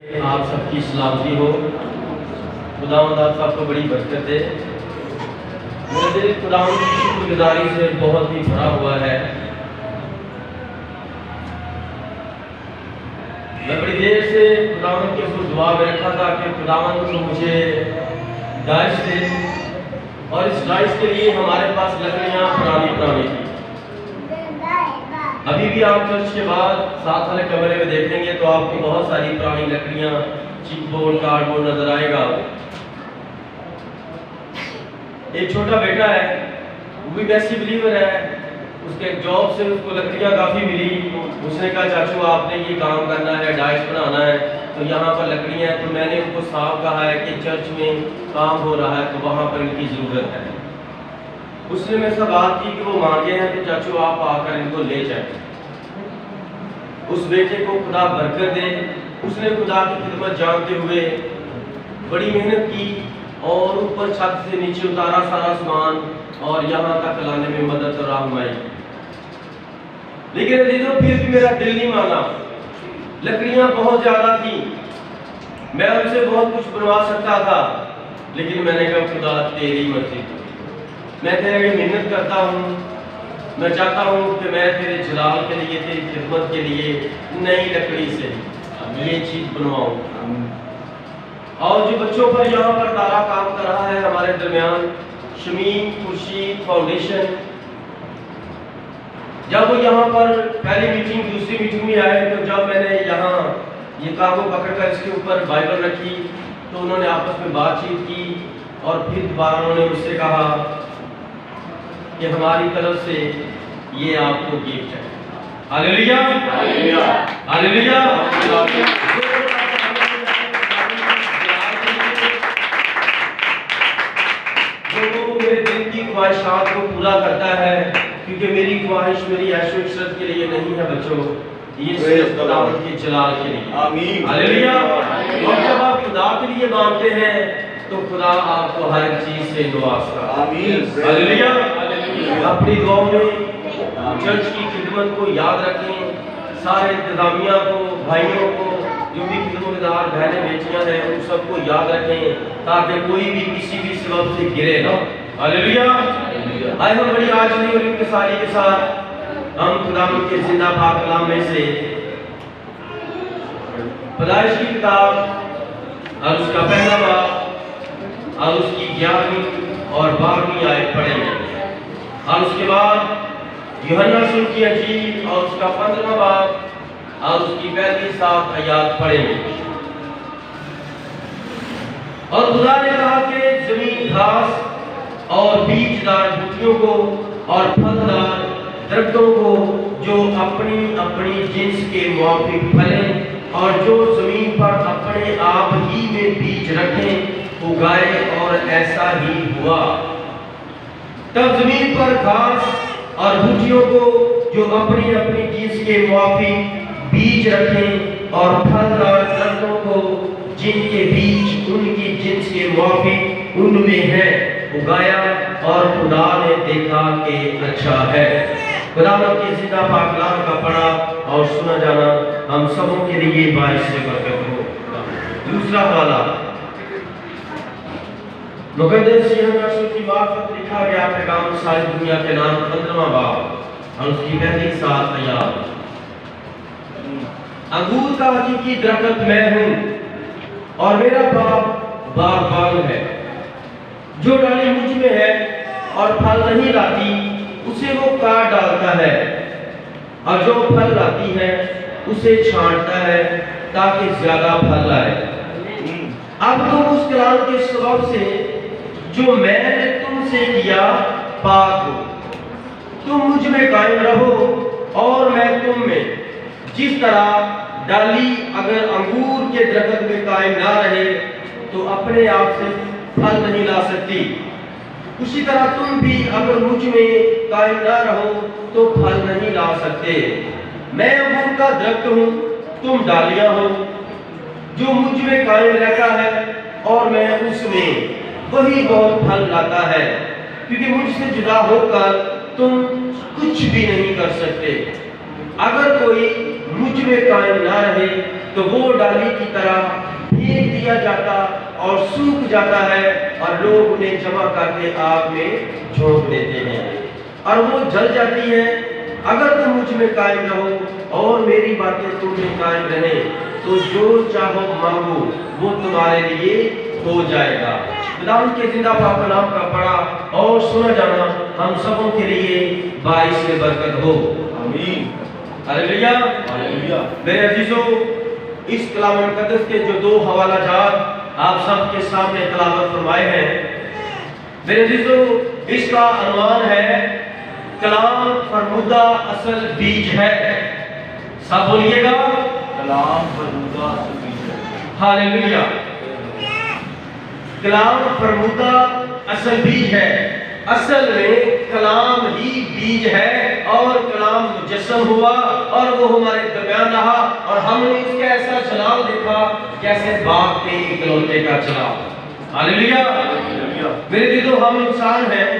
आप सबकी सलामती हो। खुदावंद आप सबको बड़ी बरकत दे। मेरा दिल खुदावंद की शुक्रगुजारी से बहुत ही भरा हुआ है। मैं बड़ी देर से खुदावंद के ऊपर दुआ में रखा था कि खुदावंद को मुझे डाइस दे, और इस डाइस के लिए हमारे पास लकड़ियाँ पुरानी पुरानी थी। अभी भी आप चर्च के बाद साथ वाले कमरे में देखेंगे तो आपको बहुत सारी पुरानी लकड़ियाँ, चिपबोर्ड, कार्डबोर्ड नजर आएगा। एक छोटा बेटा है, वो भी वैसी बिलीवर है। उसके जॉब से उसको लकड़ियाँ काफ़ी मिली। उसने कहा चाचू आपने ये काम करना है, डाइस बनाना है, तो यहाँ पर लकड़ियाँ हैं। तो मैंने उनको साफ कहा है कि चर्च में काम हो रहा है तो वहाँ पर इनकी ज़रूरत है। उसने मेरे से बात की कि वो मांगे हैं तो चाचू आप आकर इनको ले जाएं। उस बेटे को खुदा बरकत दे। उसने खुदा की खिदमत जानते हुए बड़ी मेहनत की और ऊपर छत से नीचे उतारा सारा सामान और यहाँ तक लाने में मदद और रहनुमाई। लेकिन अजीजों फिर भी मेरा दिल नहीं माना। लकड़ियाँ बहुत ज़्यादा थी, मैं उनसे बहुत कुछ बनवा सकता था, लेकिन मैंने कहा खुदा तेरी मर्जी। मैं तेरे लिए मेहनत करता हूँ, मैं चाहता हूँ कि मैं तेरे जलाल के लिए, तेरी खिदमत के लिए नई लकड़ी से ये चीज़ बनवाऊँ। और जो बच्चों पर यहाँ पर तारा काम कर रहा है हमारे दरमियान, शमीम, खुर्शीद, फाउंडेशन, जब वो यहाँ पर पहली मीटिंग, दूसरी मीटिंग में आए तो जब मैंने यहाँ ये कागज पकड़कर इसके ऊपर बाइबल रखी तो उन्होंने आपस में बातचीत की और फिर दोबारा उन्होंने मुझसे कहा कि हमारी तरफ से ये आपको गिफ्ट है। Hallelujah, hallelujah, hallelujah. जो मेरे दिल की ख्वाहिशात को पूरा करता है, क्योंकि मेरी ख्वाहिश मेरी ऐशो इशरत के लिए नहीं है बच्चों, ये सिर्फ खुदावंद के जलाल के लिए। आमीन, हालेलुया। और जब आप खुदा के लिए मांगते हैं तो खुदा आपको हर एक चीज से नवाजता। आमीन, हालेलुया। अपनी दुआओं में चर्च की खिदमत को याद रखें, सारे इंतजामिया को, भाइयों को, जो भी खिदमतगार बहनें बेटियां हैं उन सबको याद रखें ताकि कोई भी किसी भी सबब से गिरे ना। हालेलुया। आए हम बड़ी आजनी और इंतसारी के साथ हम खुदावंद के जिंदा पाक कलाम में से पैदाइश की किताब और उसका पहला बाब और उसकी 11वीं और 12वीं आयत पढ़ेंगे, और उसके बाद यूहन्ना रसूल की इंजील और उसका 15वां बाब और उसकी पहली 7 आयत पढ़ेंगे। और खुदा ने कहा कि जमीन घास और बीजदार बूटियों को और फलदार दरख्तों को जो अपनी अपनी जिन्स के मुआफिक फलें और जो जमीन पर अपने आप ही में बीज रखें उगाए, और ऐसा ही हुआ। तब जमीन पर घास और बूटियों को जो अपनी अपनी जिन्स के मुआफिक बीज रखें और फलदार दरख्तों को जिनके बीज उनकी जिन्स के मुआफिक उनमें है उगाया, और खुदा ने देखा कि अच्छा है। खुदावंद के जिंदा पाक कलाम का पढ़ा और सुना जाना हम सबों के लिए बाइस से बरकत हो। दूसरा वाला मुकद्दस यूहन्ना रसूल की मार्फत लिखा गया पैगाम सारी दुनिया के नाम 15वां बाब और उसकी पहली 7 आयत। अंगूर का हकीकी दरख्त मैं हूँ और मेरा बाप बागबान है। जो डाली मुझ में है और फल नहीं लाती उसे वो काट डालता है, और जो फल लाती है उसे छांटता है ताकि ज्यादा फल लाए। अब तुम उस कलाम के सबब से जो मैंने तुमसे किया पाक हो। तुम मुझ में कायम रहो और मैं तुम में। जिस तरह डाली अगर अंगूर के दरख्त में कायम ना रहे तो अपने आप से फल नहीं ला सकती, उसी तरह तुम भी अगर मुझ में कायम ना रहो तो फल नहीं ला सकते। मैं अंगूर का दरख्त हूँ, तुम डालियां हो। जो मुझ में कायम रहता है और मैं उसमें, वही बहुत फल लाता है, क्योंकि मुझसे जुदा होकर तुम कुछ भी नहीं कर सकते। अगर कोई मुझ में कायम ना रहे तो वो डाली की तरह फेंक दिया जाता और सूख जाता है और लोग उन्हें जमा करके आग में झोंक देते हैं और वो जल जाती है। अगर तुम मुझ में कायम रहो और मेरी बातें तुम में कायम रहे तो जो चाहो मांगो वो तुम्हारे लिए हो जाएगा। खुदावन के जिंदा पाक कलाम का पढ़ा और सुना जाना हम सबों के लिए बाइस में बरकत हो। आमीन। हालेलुया। हालेलुया। मेरे अजीजों, इस कलाम मुकद्दस के जो दो हवाला जात आप सबके सामने तिलावत फरमाए हैं, मेरे अजीजों, इसका अनुमान है कलाम फरमुदा असल बीज है। सब बोलिएगा, कलाम फरमुदा असल बीज है। हालेलुया। कलाम फरमुदा असल बीज है। असल में कलाम ही बीज है और कलाम मुजस्सम हुआ और वो हमारे दरमियान रहा और हमने उसका ऐसा जलाल देखा जैसे बाग के इकलौते का जलाल। हालेलुया। मेरे दिलों, हम इंसान हैं।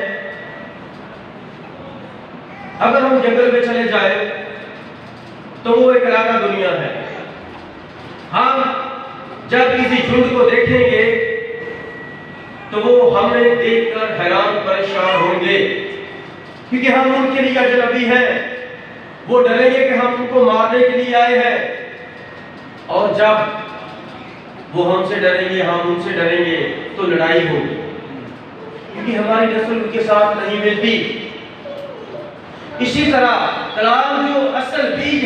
अगर हम जंगल में चले जाए तो वो एक अलग दुनिया है। हम जब किसी झुंड को देखेंगे तो वो हमें देखकर हैरान परेशान होंगे क्योंकि हम उनके लिए अजनबी हैं। वो डरेंगे कि हम उनको मारने के लिए आए हैं और जब वो हमसे डरेंगे, हम उनसे डरेंगे तो लड़ाई होगी क्योंकि हमारी नस्ल उनके साथ नहीं मिलती। इसी तरह कलाम जो असल बीज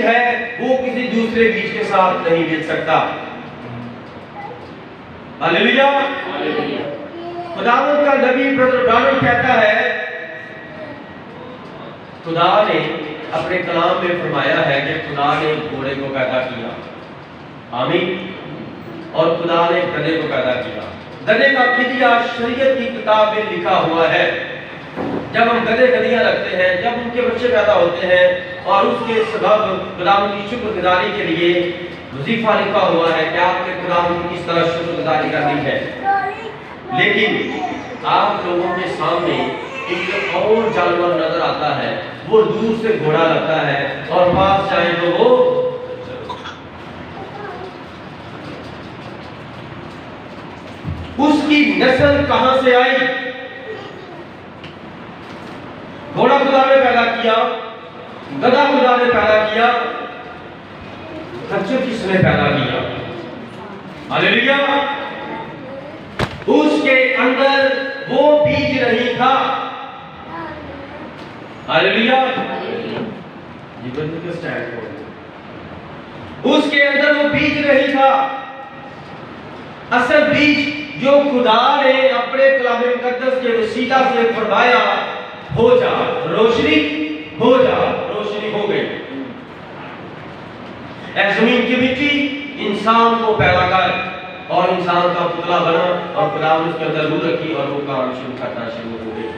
है वो किसी दूसरे बीज के साथ नहीं मिल सकता। हालेलुया। खुदावंद का नबी ब्रदर ब्रानम कहता है, खुदा ने अपने कलाम में फरमाया है कि खुदा ने घोड़े को पैदा किया। आमीन। और खुदा ने गधे को पैदा किया। गधे का फिदिया शरीयत की किताब में लिखा हुआ है। जब हम गधे गधियां रखते हैं, जब उनके बच्चे पैदा होते हैं और उसके सबब खुदावंद की शुक्रगुजारी के लिए वजीफा लिखा हुआ है कि आपने खुदावंद की किस तरह शुक्रगुजारी करनी है। लेकिन आप लोगों के सामने एक और जानवर नजर आता है, वो दूर से घोड़ा लगता है और पास जाए तो वो उसकी नस्ल कहां से आई? घोड़ा खुदा ने पैदा किया, गधा खुदा ने पैदा किया, खच्चर किसने पैदा किया? हालेलुया। उसके अंदर वो बीज नहीं था। हालेलुया। उसके अंदर वो बीज नहीं था। असल बीज जो खुदा ने अपने कलाम मुकद्दस के वसीला से फरमाया, हो जा रोशनी, हो जा रोशनी, हो गई। ऐ जमीन की मिट्टी, इंसान को पैदा कर और इंसान का पुतला बना और खुदा ने उसके अंदर रूह रखी और वो काम शुरू करना शुरू हो गई।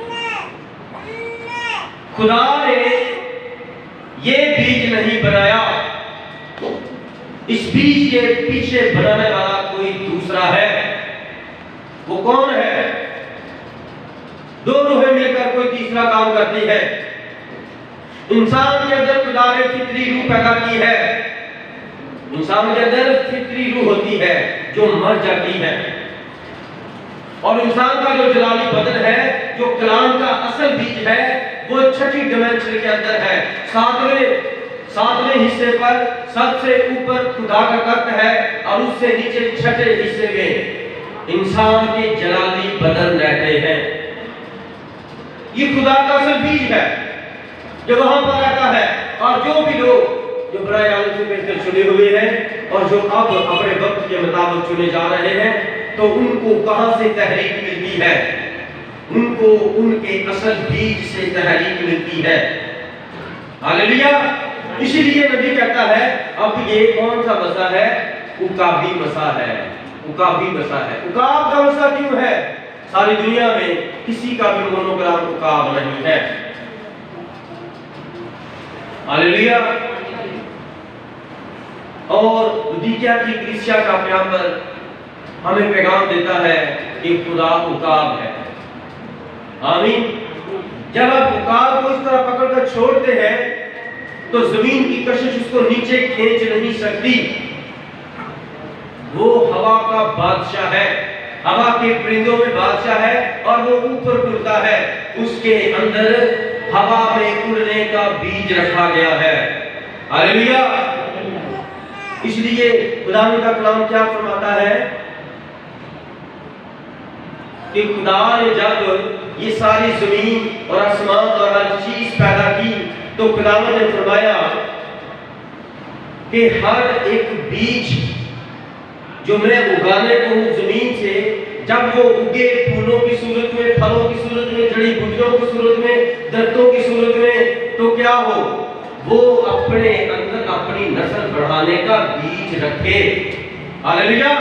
खुदा ने ये बीज नहीं बनाया, इस बीज के पीछे बनाने वाला कोई दूसरा है। वो कौन है? दो रूहें मिलकर कोई तीसरा काम करती है। इंसान के अंदर खुदा ने फितरी रूह पैदा की है। इंसान के अंदर फितरी रूह होती है जो मर जाती है और इंसान का जो जलाली बदन है, जो कलाम का असल बीज है, वो छठी डिमेंशन के अंदर है। सातवें हिस्से पर सबसे ऊपर खुदा का तख्त है और उससे नीचे छठे हिस्से में इंसान के जलाली बदन रहते हैं। ये खुदा का असल बीज है जो वहां पर रहता है। और जो भी लोग जो बुराई आदतों से मिलकर चुने हुए हैं और जो अब अपने वक्त के मुताबिक चुने जा रहे हैं, तो उनको कहां से तहरीक मिलती है? उनको उनके असल बीज से तहरीक मिलती है। हालेलुया। इसीलिए नबी कहता है, अब ये कौन सा मसा है? उकाबी मसा है। उकाबी मसा है। उकाब का मसा क्यों है? सारी दुनिया में किसी का भी मोनोग्राम उकाब नहीं है। हालेलुया। और लुदीकिया की कलीसिया का पैगंबर हमें पैगाम देता है कि खुदा उकाब है। आमीन। जब आप उकाब को इस तरह पकड़कर छोड़ते हैं तो जमीन की कशिश उसको नीचे खींच नहीं सकती। वो हवा का बादशाह है, हवा के परिंदों में बादशाह है और वो ऊपर उड़ता है। उसके अंदर हवा में उड़ने का बीज रखा गया है। हालेलुया। इसलिए खुदा का कलाम क्या फरमाता है कि खुदा ने जब ये सारी जमीन और आसमान और हर चीज पैदा की तो खुदा ने फरमाया कि हर एक बीज जो मैं उगाने को हूं जमीन से, जब वो उगे फूलों की सूरत में, फलों की सूरत में, जड़ी बूटियों की सूरत में, दरख्तों की सूरत में, तो क्या हो, वो अपने अंदर अपनी नस्ल बढ़ाने का बीज रखे। हालेलुया।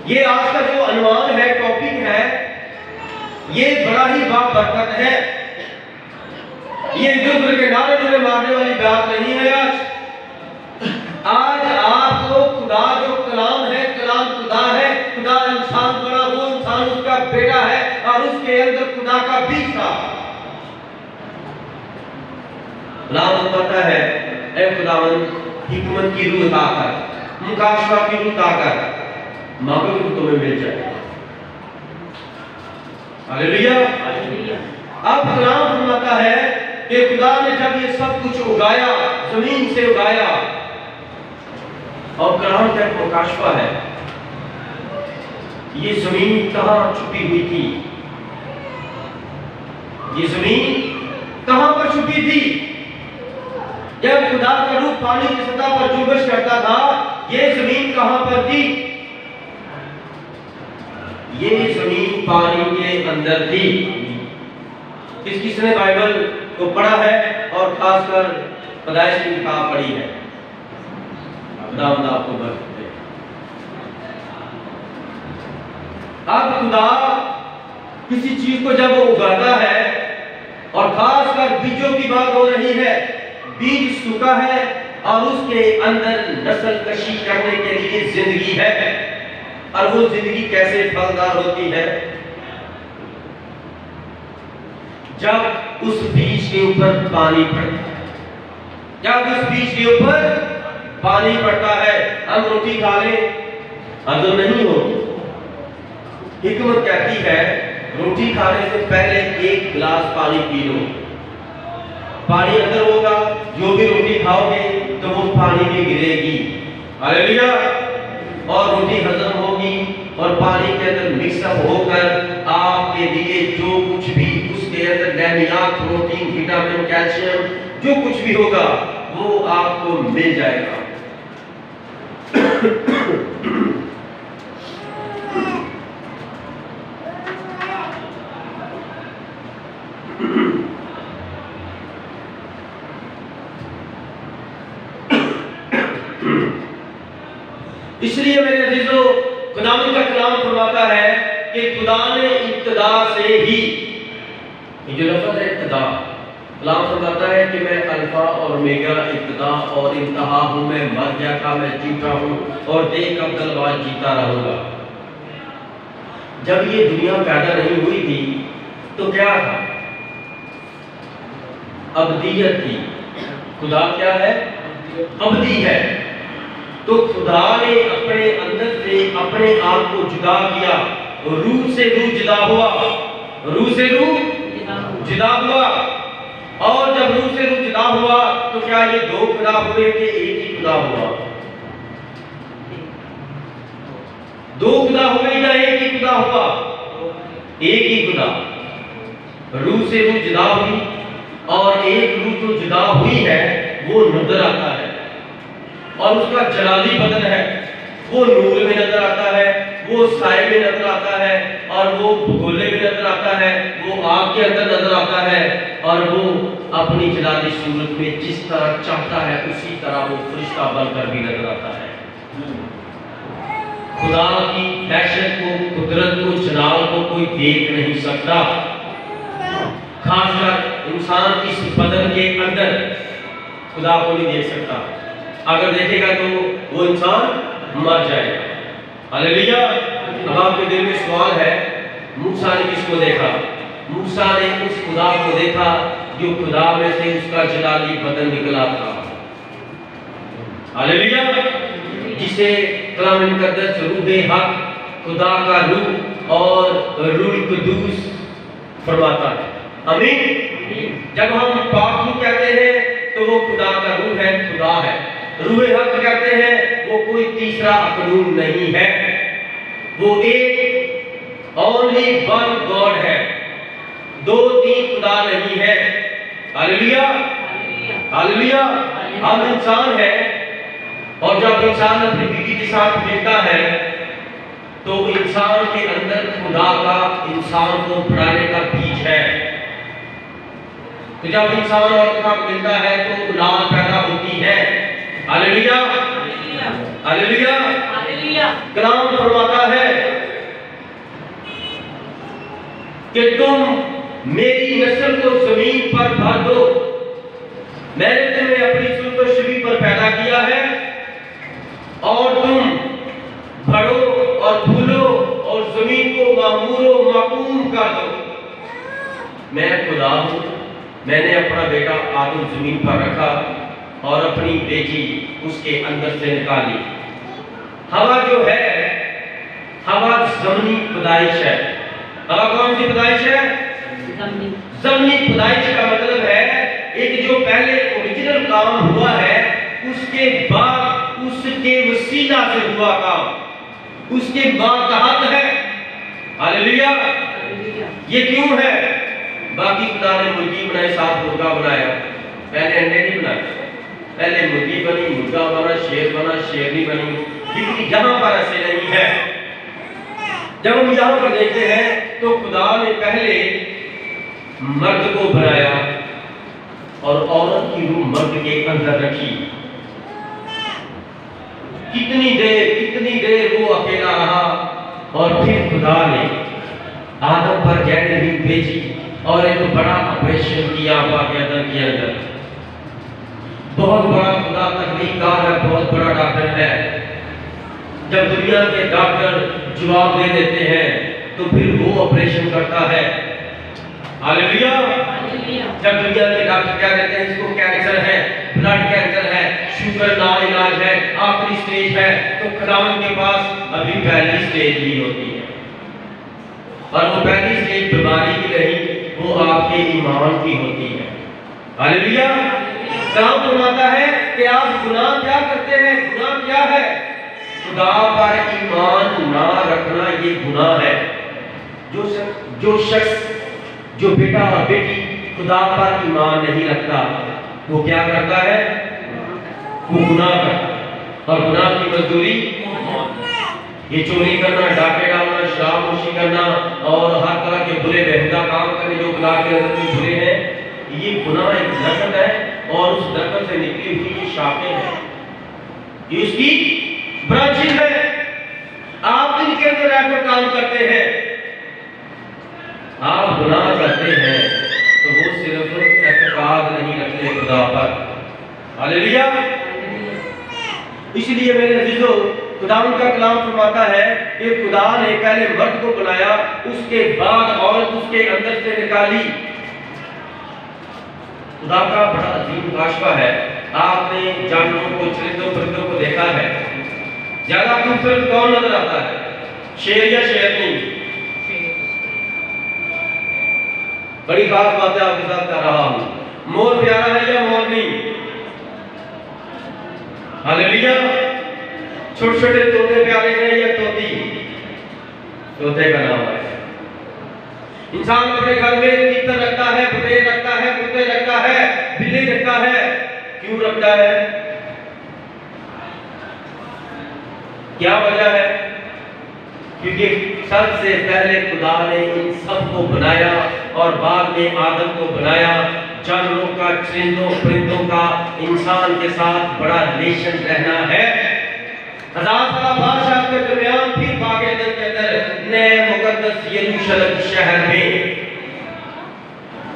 ये आज का जो अनुमान है, टॉपिक है, ये बड़ा ही बाबरकत है। ये इधर के नारे जुड़े मारने वाली बात नहीं है। आज आपको खुदा जो कलाम है, कलाम खुदा है, खुदा इंसान बना, वो इंसान उसका बेटा है और उसके अंदर खुदा का बीज था। कलाम बताता है, ऐ खुदावन हिकमत की रूह अता कर, मुकाशफा की रूह अता कर, मांगो तो तुम्हें मिल जाएगा। हालेलुया। अब कलाम फरमाता है कि खुदा ने जब ये सब कुछ उगाया, जमीन से उगाया, और कलाम का मुकाशफा है, ये जमीन कहां छुपी हुई थी, ये जमीन कहां पर छुपी थी। जब खुदा का रूह पानी की सतह पर जुम्बिश करता था, ये जमीन कहां पर थी? ये जमीन पानी के अंदर थी। किसने बाइबल को पढ़ा है और खासकर पैदाइश की किताब पढ़ी है? खुदावंद आपको बरकत दे। अब खुदा किसी चीज को जब उगाता है, और खासकर बीजों की बात हो रही है, बीज सूखा है और उसके अंदर नस्ल कशी करने के लिए जिंदगी है, और वो जिंदगी कैसे फलदार होती है? जब उस बीज के ऊपर पानी पड़ता है, जब उस बीज के ऊपर पानी पड़ता है। हम रोटी खा लें, हजम नहीं होगी। हिकमत कहती है रोटी खाने से पहले एक गिलास पानी पी लो। पानी अंदर होगा, जो भी रोटी खाओगे तो वो पानी में गिरेगी। हालेलुया। और रोटी हजम होगी और पानी के अंदर मिक्सअप होकर आपके लिए जो कुछ भी उसके अंदर लैमियात, प्रोटीन, विटामिन, कैल्शियम, जो कुछ भी होगा वो आपको मिल जाएगा। इसलिए मेरे अजीजों, खुदावंद का कलाम फरमाता है कि खुदा ने इब्तिदा से ही, ये जो लफ्ज़ है इब्तिदा, कलाम फरमाता है कि मैं अल्फा और ओमेगा, इब्तिदा और इंतहा हूं, मैं मर गया था, मैं जीता हूं और देख अब्दुल बाद जीता रहूंगा। जब ये दुनिया पैदा नहीं हुई थी तो क्या था? अब्दियत थी। खुदा क्या है? अब्दी है। तो खुदा ने अपने अंदर से अपने आप को जुदा किया, रूह से रूह जुदा हुआ, रूह से रूह जुदा हुआ। और जब रूह से रूह जुदा हुआ तो क्या ये दो खुदा हुए कि एक ही खुदा हुआ? दो खुदा हुए या एक ही खुदा हुआ? एक ही खुदा। रूह से रूह जुदा हुई और एक रूह जो जुदा हुई है वो नजर आता है, और उसका जलाली बदन है, वो नूर में नजर आता है, वो साए में नजर आता है, और वो गोले में नजर आता है, वो आग के अंदर नजर आता है, और वो अपनी जलाली सूरत में जिस तरह चाहता है उसी तरह वो फरिश्ता बनकर भी नजर आता है। खुदा की दहशत को, कुदरत को, जलाल को कोई देख नहीं सकता। खासकर इंसान इस बदन के अंदर खुदा को नहीं देख सकता। अगर देखेगा तो वो इंसान मर जाएगा। हालेलुया। अब आपके दिल में सवाल है, मूसा ने किसको देखा? मूसा ने उस खुदा को देखा जो खुदा में से उसका जलाली बदन निकला था। हालेलुया। जिसे कलाम मुकद्दस रूह हक, खुदा का रूह और रूह कुदूस फरमाता है। आमीन। जब हम पाक रूह कहते हैं तो वो खुदा का रूह है, खुदा है। रूह हक कहते हैं वो कोई तीसरा अकलूम नहीं है, वो एक ओनली वन गॉड है, दो तीन खुदा नहीं है। Hallelujah, hallelujah. हम इंसान है और जब इंसान अपनी बीवी के साथ मिलता है तो इंसान के अंदर खुदा का इंसान को बढ़ाने का बीज है। तो जब इंसान औरत के साथ मिलता है तो औलाद पैदा होती है। Hallelujah, hallelujah, hallelujah. कलाम फरमाता है कि तुम मेरी नस्ल को जमीन पर भर दो, मैंने तुम्हें अपनी सुल्तानी पर पैदा किया है और तुम बढ़ो और फूलो और जमीन को मामूरो माकूम कर दो। मैं खुदा हूं, मैंने अपना बेटा आदम जमीन पर रखा और अपनी बेटी उसके अंदर से निकाली। हवा जो है, हवा जमीनी पैदाइश है। हवा कौन सी पैदाइश है? जमीनी पैदाइश का मतलब है एक जो पहले ओरिजिनल काम हुआ है उसके बाद उसके वसीला से हुआ काम, उसके मातहत है। हालेलुया। ये क्यों है? बाकी खुदा ने मुर्गी बनाई, साफ मुर्गा बनाया, पहले अंडे नहीं बनाए। पहले मुर्गी बनी, मुर्गा बना, शेर बना, शेरनी बनी। लेकिन यहाँ पर ऐसे नहीं है। जब हम यहाँ पर देखते हैं तो खुदा ने पहले मर्द को बनाया और औरत की रूह मर्द के अंदर रखी। कितनी देर वो अकेला रहा और फिर खुदा ने आदम पर जहर भेजी और एक बड़ा ऑपरेशन किया वाक़यातन के अंदर। बहुत बड़ा खुदा तकनीककार है, बहुत बड़ा डॉक्टर है। जब दुनिया के डॉक्टर जवाब दे देते हैं तो फिर वो ऑपरेशन करता है। हालेलुया। जब दुनिया के डॉक्टर क्या कहते हैं, इसको कैंसर है, ब्लड कैंसर है, शुगर ना इलाज है, आखिरी स्टेज है, तो खुदावंद के पास अभी पहली स्टेज ही होती है। और वो पहली स्टेज बीमारी की नहीं, वो आपके ईमान की होती है। हालेलुया। कलाम फरमाता है कि आप गुनाह क्या करते हैं? गुनाह क्या है? खुदा पर ईमान ना रखना ये गुनाह है। जो शख्स, जो बेटा और बेटी खुदा पर ईमान नहीं रखता वो क्या करता है? वो गुनाह करता। और गुनाह की मजदूरी ये चोरी करना, डाके डालना, शराब नोशी करना और हर तरह के बुरे बेहुदा काम करने जो खुदा के नजर बुरे हैं, ये गुनाह एक दरख्त है और उस दरख्त से निकली हुई ये शाखें हैं, ये उसकी ब्रांचेस है। आप इनके अंदर रहकर काम करते हैं, आप गुनाह करते हैं तो वो सिर्फ एतकाद नहीं रखते खुदा पर। हालेलुया। इसलिए मेरे अजीजों, खुदावंद का कलाम फरमाता है कि खुदा ने पहले मर्द को बनाया, उसके बाद औरत उसके अंदर से निकाली। खुदा का बड़ा अजीम मुकाशफा है। आपने जानवरों को, चरिंदों परिंदों को देखा है, ज्यादा खूबसूरत कौन नजर आता है? शेर या शेरनी? बड़ी खास बात है आपके साथ कर रहा हूं। मोर प्यारा है या मोरनी? हालेलुया। छोटे छोटे तोते प्यारे हैं या तोती? तोते का नाम है। इंसान अपने घर में तीतर रखता है, बटेर रखता है, कुत्ते रखता है, बिल्ली रखता है। क्यों रखता है? क्या वजह है? क्योंकि सबसे पहले खुदा ने इन सबको बनाया और बाद में आदम को बनाया। जानवरों का, चरिंदों परिंदों का इंसान के साथ बड़ा रिलेशन रहना है। हजार साल बादशाह के दरमियान फिर बागेदन के अंदर नए मुकद्दस यरूशलेम शहर में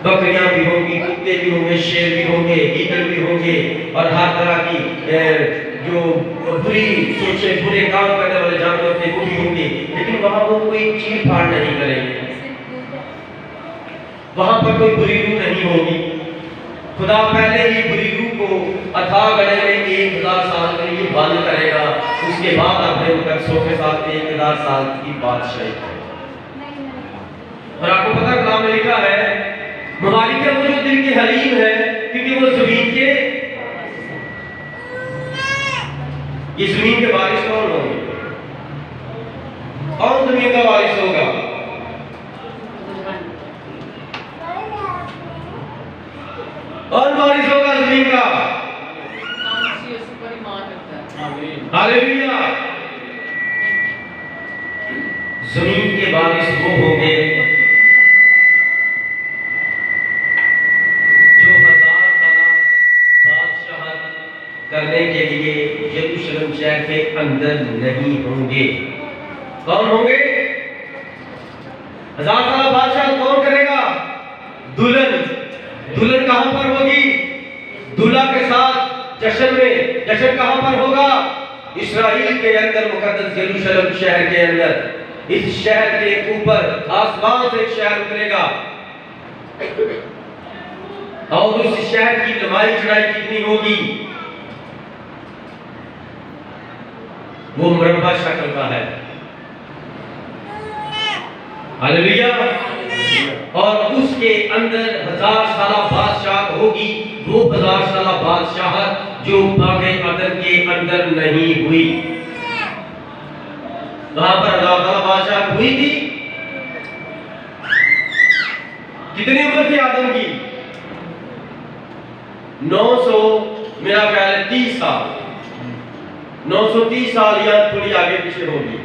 बकरियां भी होंगी, कुत्ते भी होंगे, शेर भी होंगे, ईगल भी होंगे और हर तरह की जो बुरी सोचे, बुरे काम करने वाले जानवर थे वो भी होंगे। लेकिन वहां वो कोई चीर फाड़ नहीं करेंगे, वहां पर कोई बुरी रूह नहीं होगी, खुदा पहले ही बुरी रूह को अथाह गड्ढे में 1000 साल के लिए बंद करेगा, उसके बाद अपने मुकद्दसों के साथ 1000 साल की बादशाही करेगा। और आपको पता कलाम में लिखा है मुबारक है वो जो दिल के हलीम है, क्योंकि वो जमीन के, ये जमीन के वारिस कौन होंगे? कौन जमीन का वारिस होगा? कौन वारिस होगा जमीन का? हालेलुया। जमीन के वारिस वो होंगे जो 1000 साल बादशाहत करने के लिए यरूशलेम शहर के अंदर नहीं होंगे। कौन होंगे? 1000 साल बादशाहत कौन करेगा? दुल्हन। दुल्हन कहां पर होगी? दूल्हा के साथ जश्न में। जश्न कहां पर होगा? इस्राएल के अंदर, मुकद्दस यरूशलेम शहर के अंदर। इस शहर के ऊपर आसमान से एक शहर उतरेगा और उस शहर की लंबाई चौड़ाई कितनी होगी? वो मुरब्बा शक्ल का है। हालेलुया। और उसके अंदर 1000 साल बादशाह होगी, वो 1000 साल बादशाह जो बागे अदन के अंदर नहीं हुई। वहां पर 1000 साल बादशाह हुई थी। कितनी उम्र थी आदम की? 900, मेरा ख्याल है 30 साल, 930 साल या थोड़ी आगे पीछे होगी।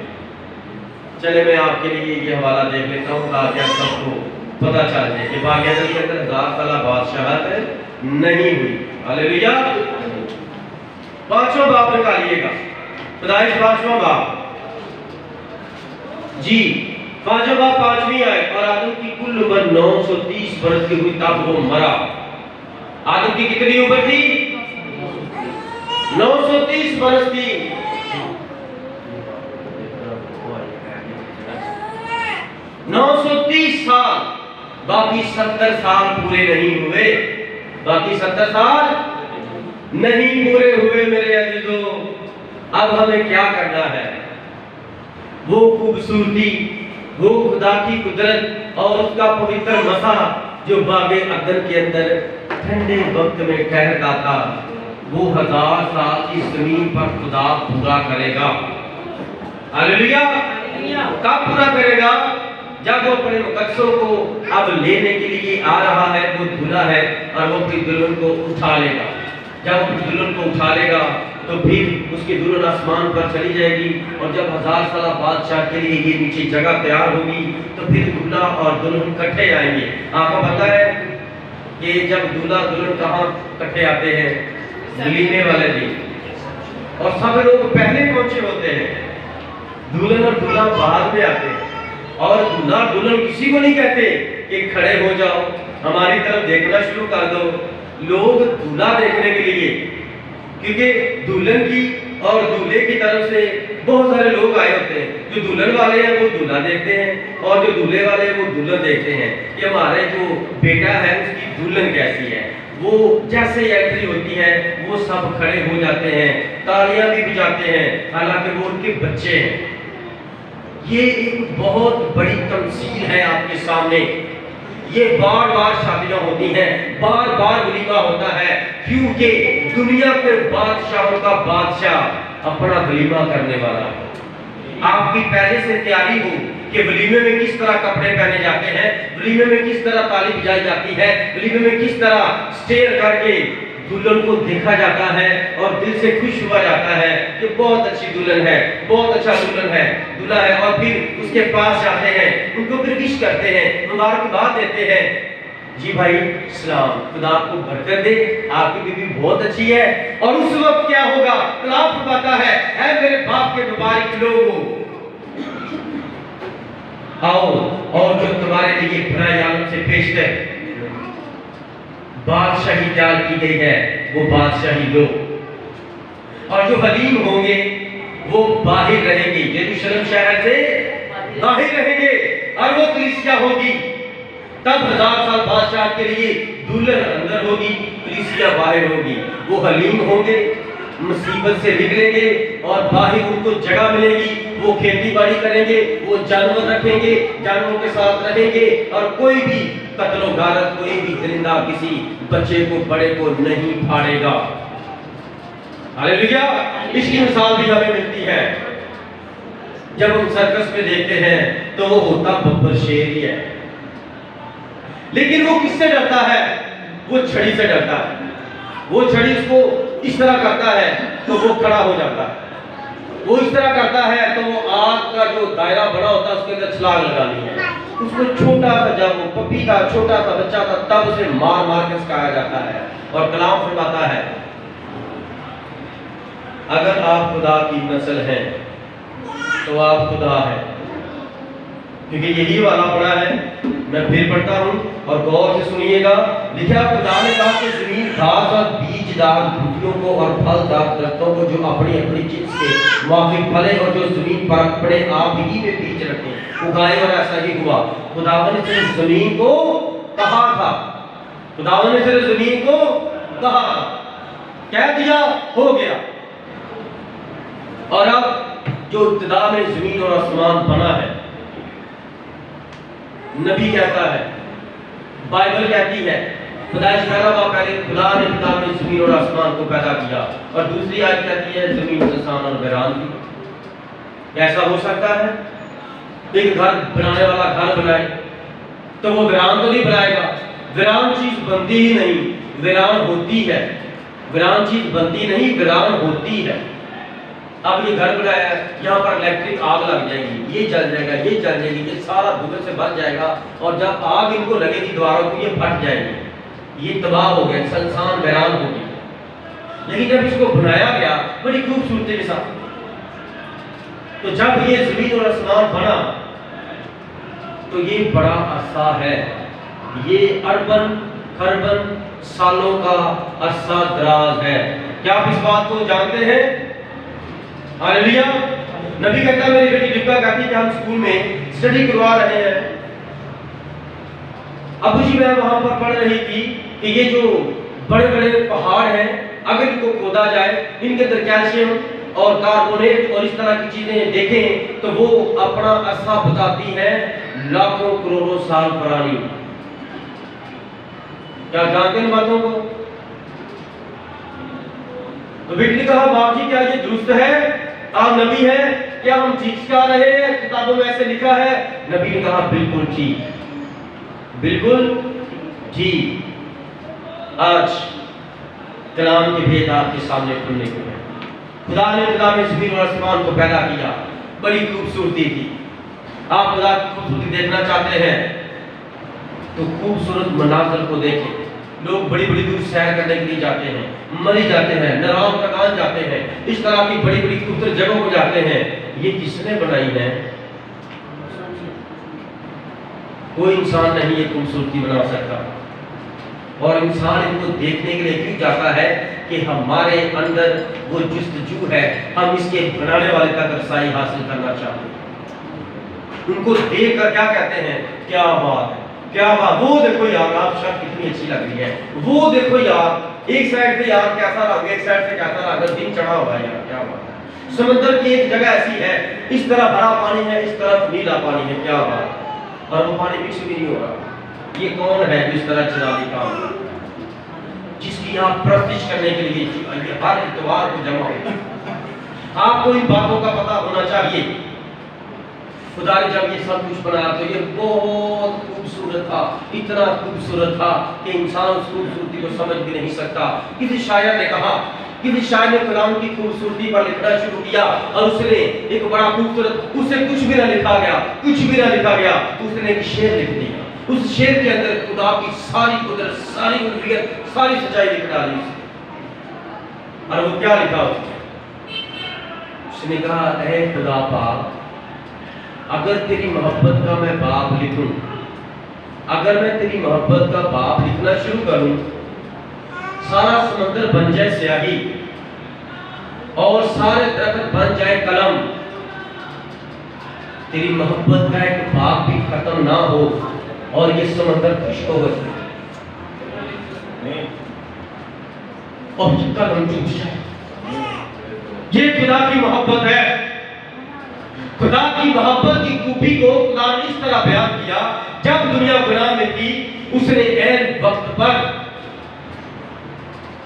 चले मैं आपके लिए ये हवाला देख लेता हूँ ताकि आप सबको पता चल जाए कि बागे अदन के अंदर 1000 साल बादशाहत नहीं हुई। हालेलुया। 5वां बाब निकालिएगा, पैदाइश 5वां बाब जी, 5वां बाब 5वीं आयत। और आदम की कुल उम्र 930 वर्ष की हुई तब वो मरा। आदम की कितनी उम्र थी? 930 वर्ष थी। 930 साल, बाकी 70 साल पूरे नहीं हुए। बाकी 70 साल नहीं पूरे हुए मेरे अजीजों। अब हमें क्या करना है? वो खूबसूरती, वो खुदा की कुदरत और उसका पवित्र मसा जो बागे अदन के अंदर ठंडे वक्त में ठहरता था, वो 1000 साल की जमीन पर खुदा पूरा करेगा। हालेलुया। कब पूरा करेगा? जब वो अपने मुकद्दसों को अब लेने के लिए आ रहा है, वो दूल्हा है, और वो अपनी दुल्हन को उठा लेगा। जब अपनी दुल्हन को उठा लेगा तो फिर उसकी दुल्हन आसमान पर चली जाएगी, और जब 1000 साल बादशाह के लिए ये नीचे जगह तैयार होगी तो फिर दूल्हा और दुल्हन इकट्ठे आएंगे। आपको पता है कि जब दूल्हा दुल्हन कहाँ इकट्ठे आते हैं? वलीमे वाले दिन, और सब लोग पहले पहुंचे होते हैं। दुल्हन और दूल्हा बाद में आते हैं, और दूल्हा दुल्हन किसी को नहीं कहते कि खड़े हो जाओ, हमारी तरफ देखना शुरू कर दो। लोग दूल्हा देखने के लिए, क्योंकि दुल्हन की और दूल्हे की तरफ से बहुत सारे लोग आए होते हैं। जो दुल्हन वाले हैं वो दूल्हा देखते हैं, और जो दूल्हे वाले हैं वो दुल्हन देखते हैं कि हमारे जो बेटा है उसकी दुल्हन कैसी है। वो जैसे एंट्री होती है वो सब खड़े हो जाते हैं, तालियां भी बजाते हैं, हालांकि वो उनके बच्चे हैं। ये एक बहुत बड़ी तमसील है आपके सामने। ये बार बार शादियां होती हैं, बार बार वलीमा होता है, क्योंकि दुनिया के बादशाहों का बादशाह अपना वलीमा करने वाला है। आपकी पहले से तैयारी हो कि वलीमे में किस तरह कपड़े पहने जाते हैं, वलीमे में किस तरह ताली बजाई जाती है, वलीमे में किस तरह स्टेयर करके दुल्हन को देखा जाता है और दिल से खुश हुआ जाता है कि बहुत अच्छी दुल्हन है, बहुत अच्छा दुल्हन है, दूल्हा है। और फिर उसके पास जाते हैं, उनको फिर विश करते हैं, मुबारकबाद देते हैं। जी भाई सलाम, खुदा आपको बरकत दे, आपकी बीवी बहुत अच्छी है। और उस वक्त क्या होगा? कलाम फरमाता है, ऐ मेरे बाप के मुबारक लोगों, आओ और जो तुम्हारे लिए बुराई आलम से पेशतर बादशाही तैयार की गई है वो बादशाही लो। और जो हलीम होंगे वो बाहर रहेंगे, यरूशलेम शहर से बाहर रहेंगे, और वो कलीसिया होगी तब 1000 साल बादशाह के लिए दुल्हन अंदर होगी, कलीसिया बाहर होगी। वो हलीम होंगे, मुसीबत से निकलेंगे और बाहर उनको जगह मिलेगी। वो खेती बाड़ी करेंगे, वो जानवर रखेंगे, जानवरों के साथ रहेंगे और कोई भी कत्लो गारत, कोई भी दरिंदा किसी बच्चे को बड़े को नहीं फाड़ेगा। हालेलुया। इसकी मिसाल भी हमें मिलती है। जब हम सर्कस में देखते हैं तो वो होता बब्बर शेर ही है, लेकिन वो किससे डरता है? वो छड़ी से डरता है। वो छड़ी उसको इस तरह करता है तो वो खड़ा हो जाता है, वो इस तरह करता है तो वो आग का जो दायरा बड़ा होता है उसके अंदर छलांग लगानी है। उसको छोटा सा, जब वो पपी का छोटा सा बच्चा था तब उसे मार मार के सिखाया जाता है। और कलाम फरमाता है अगर आप खुदा की नस्ल हैं तो आप खुदा है, क्योंकि यही वाला पड़ा है। मैं फिर पढ़ता हूँ और गौर से सुनिएगा। लिखा खुदा ने कहा कि जमीन घास और बीजदार बूटियों को और फलदार दरख्तों को जो अपनी अपनी चीज से मुआफिक फले और जो जमीन पर अपने आप ही में बीज रखें उगाए, और ऐसा ही हुआ। खुदावन ने सिर्फ जमीन को कहा था, खुदावन ने सिर्फ जमीन को कहा, कह दिया, हो गया। और अब जो इब्तिदा में जमीन और आसमान बना है, नबी कहता है, बाइबल कहती है, पैदाइश पहला बाब पहले खुदा ने इब्तिदा में जमीन और आसमान को पैदा किया, और दूसरी आयत कहती है जमीन इंसान और वीरान भी। ऐसा हो सकता है एक घर बनाने वाला घर बनाए तो वो वीरान तो नहीं बनाएगा। वीरान चीज बनती ही नहीं, वीरान होती है। वीरान चीज बनती नहीं, वीरान होती है। अब ये घर बनाया है, यहाँ पर इलेक्ट्रिक आग लग जाएगी, ये जल जाएगा, ये जल जाएगी, ये सारा धुएं से भर जाएगा, और जब आग इनको लगेगी दीवारों को ये फट जाएंगे, ये तबाह हो गए, संसान वीरान हो गई। लेकिन जब इसको बनाया गया बड़ी खूबसूरती के साथ, तो जब ये जमीन और आसमान बना तो ये बड़ा अरसा है, ये अरबन खरबन सालों का अरसा दराज है। क्या आप इस बात को जानते हैं? हालेलुया। नबी कहता है, मेरी बेटी लिपका कहती है कि हम स्कूल में स्टडी करवा रहे हैं। अबू जी मैं वहां पर पढ़ रही थी कि ये जो बड़े बड़े पहाड़ हैं, अगर इनको खोदा जाए, इनके अंदर कैल्शियम और कार्बोनेट और इस तरह की चीजें देखें तो वो अपना अरसा बताती है लाखों करोड़ों साल पुरानी। क्या जानते हैं बातों को? तो बेटी ने कहा, बाप जी क्या ये दुरुस्त है? आप नबी हैं, क्या हम ठीक सिखा रहे हैं? किताबों में ऐसे लिखा है। नबी ने कहा, बिल्कुल ठीक, बिल्कुल ठीक। आज कलाम के भेद आपके सामने खुलने को है। खुदा ने खुदा में ज़मीन और आसमान को पैदा किया, बड़ी खूबसूरती थी। आप खुदा की खूबसूरती देखना चाहते हैं तो खूबसूरत मनाज़र को देखें। लोग बड़ी बड़ी दूर सैर करने के लिए जाते हैं, मरी जाते हैं, नराम कगान जाते हैं, इस तरह की बड़ी बड़ी खूबसूरत जगहों को जाते हैं। ये किसने बनाई है? कोई इंसान नहीं ये खूबसूरती बना सकता। और इंसान इनको देखने के लिए क्यों जाता है कि हमारे अंदर वो जुस्तजू है, हम इसके बनाने वाले तक रसाई हासिल करना चाहते हैं। उनको देख कर क्या कहते हैं, क्या बात है, क्या बात, वो देखो यार आप शर्ट कितनी अच्छी लग रही है, वो देखो यार एक साइड से यार कैसा रंग, एक साइड से कैसा रंग, दिन चढ़ा हुआ है यार, क्या बात है। समुद्र की एक जगह ऐसी है, इस तरफ हरा पानी है, इस तरफ नीला पानी है, क्या बात, और वो पानी मिक्स भी नहीं हो रहा। ये कौन है जो इस तरह चलाने काम कर, जिसकी आप प्रतिष्ठ करने के लिए हर इतवार को जमा हो। आपको इन बातों का पता होना चाहिए। खुदा ने जब ये सब कुछ बनाया तो ये बहुत खूबसूरत था, इतना खूबसूरत था कि इंसान उस खूबसूरती को समझ भी नहीं सकता। किसी शायर ने कहा, किसी शायर ने कलाम की खूबसूरती पर लिखना शुरू किया और उसने एक बड़ा खूबसूरत, उससे कुछ भी ना लिखा गया, कुछ भी ना लिखा गया, उसने एक शेर लिख दिया। उस शेर के अंदर खुदा की सारी कुदरत, सारी उल्फियत, सारी सच्चाई लिख डाली। और वो क्या लिखा उसने कहा, ऐ खुदा पाक, अगर तेरी मोहब्बत का मैं बाप लिखूं, अगर मैं तेरी मोहब्बत का बाप लिखना शुरू करूं, सारा समंदर बन जाए स्याही और सारे दरख्त बन जाए कलम, तेरी मोहब्बत का एक बाप भी खत्म ना हो, और ये समंदर खुश्क हो गए और ये कदम टूट जाए। ये खुदा की मोहब्बत है। खुदा की मोहब्बत की खूबी को खुदा ने इस तरह बयान किया, जब दुनिया गुनाह में थी उसने ऐन वक्त पर,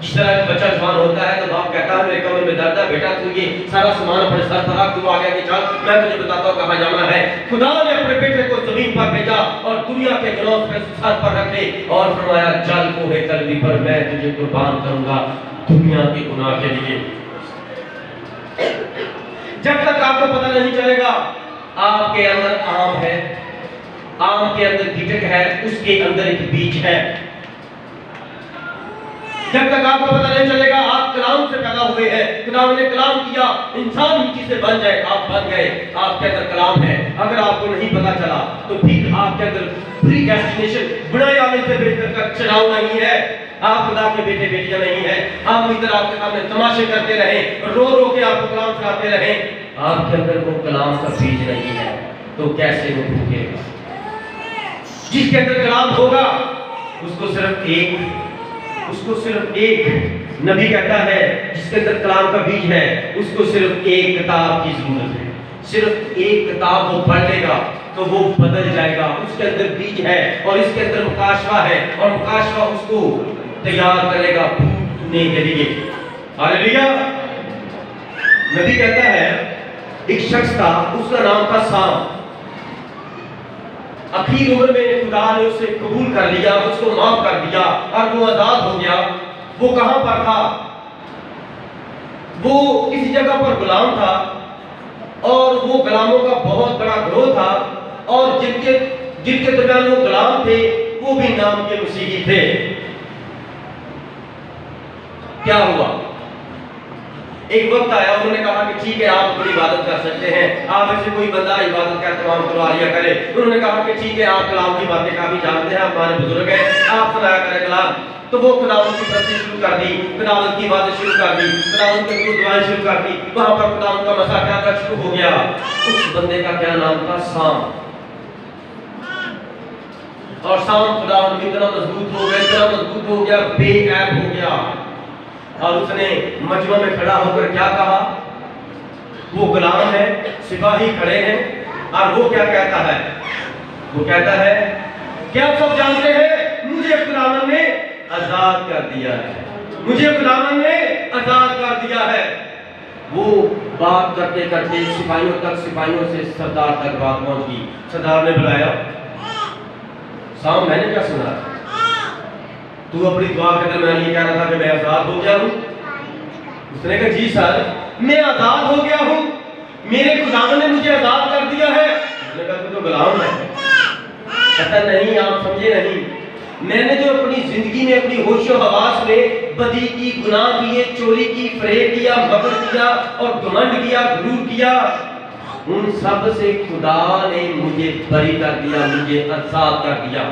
जिस तरह एक बच्चा जवान होता है तो बाप कहता है मेरे कमर में दर्द है, बेटा तू ये सारा सामान अपने सर पर रख, तू आगे आगे चल, मैं तुझे बताता हूँ कहाँ जाना है। खुदा ने अपने बेटे को जमीन पर भेजा और दुनिया के गुनाह पे सर पर रखे और फरमाया चल कोहे कल्वी पर मैं तुझे कुर्बान करूंगा दुनिया के गुनाह के लिए। जब तक आपको पता नहीं चलेगा आपके अंदर आम है, आम के अंदर गिटक है, उसके अंदर एक बीज है। जब तक आपको पता नहीं चलेगा आप कलाम से पैदा हुए हैं, खुदा ने कलाम किया इंसान मिट्टी से बन जाए, आप बन गए, आपके अंदर कलाम है। अगर आपको नहीं पता चला तो फिर आपके अंदर प्री डेस्टिनेशन बुराई आने से बेहतर का चुनाव नहीं है। आप खुदा के बेटे बेटियां नहीं है। आप इधर आपके सामने तमाशे करते रहे, रो रो के आपको कलाम सुनाते रहे, आपके अंदर वो कलाम का बीज नहीं है तो कैसे वो भूखेगा? जिसके अंदर कलाम होगा उसको सिर्फ एक नबी कहता है, जिसके अंदर कलाम का बीज है उसको सिर्फ एक किताब की जरूरत है। सिर्फ एक किताब वो पढ़ लेगा तो वो बदल जाएगा। उसके अंदर बीज है और इसके अंदर मुकाशवा है और मुकाशवा उसको तैयार करेगा फूटने के लिए। हालेलुया। नबी कहता है एक शख्स था, उसका नाम था साम। आखिर उम्र में खुदा ने उसे कबूल कर लिया, उसको माफ कर दिया और वो आजाद हो गया। वो कहां पर था? वो किसी जगह पर गुलाम था और वो गुलामों का बहुत बड़ा ग्रोह था और जिनके दरमियान वो गुलाम थे वो भी नाम के मसीही थे। क्या हुआ? एक वक्त आया, उन्होंने कहा कि ठीक है आप अपनी इबादत कर सकते हैं, आप ऐसे कोई बंदा इबादत का एहतमाम करवा लिया करे। उन्होंने कहा कि ठीक है आप कलाम की बातें काफी जानते हैं, हमारे बुजुर्ग हैं, आप सुनाया करें कलाम। तो वो खुदावंद की प्रति शुरू कर दी, खुदावंद की बातें शुरू कर दी, खुदावंद की दुआएं शुरू कर दी। वहां पर खुदावंद का मसाक़ात शुरू हो गया। उस बंदे का क्या नाम था? साम। और साम खुदावंद इतना मजबूत हो गया, बेऐब हो गया। और उसने मजमा में खड़ा होकर क्या कहा? वो गुलाम है, सिपाही खड़े हैं और वो क्या कहता है? वो कहता है क्या आप सब जानते हैं मुझे खुदावंद ने आजाद कर दिया है, मुझे खुदावंद ने आजाद कर दिया है। वो बात करते करते सिपाहियों से सरदार तक बात पहुंच गई। सरदार ने बुलाया, साम मैंने क्या सुना? तू अपनी दुआ के दरमियान ये कह रहा था कि मैं आजाद हो गया हूं। उसने कहा जी सर मैं आजाद हो गया हूं, मेरे खुदावंद ने मुझे आजाद कर दिया है। उसने कहा तू तो गुलाम है। कहता नहीं आप समझे नहीं, मैंने जो अपनी जिंदगी में अपनी होशो हवास में बदी की, गुनाह किए, चोरी की, फरेब किया, मकर किया और घमंड किया, गुरूर किया, उन सब से खुदा ने मुझे बरी कर दिया, मुझे आजाद कर दिया।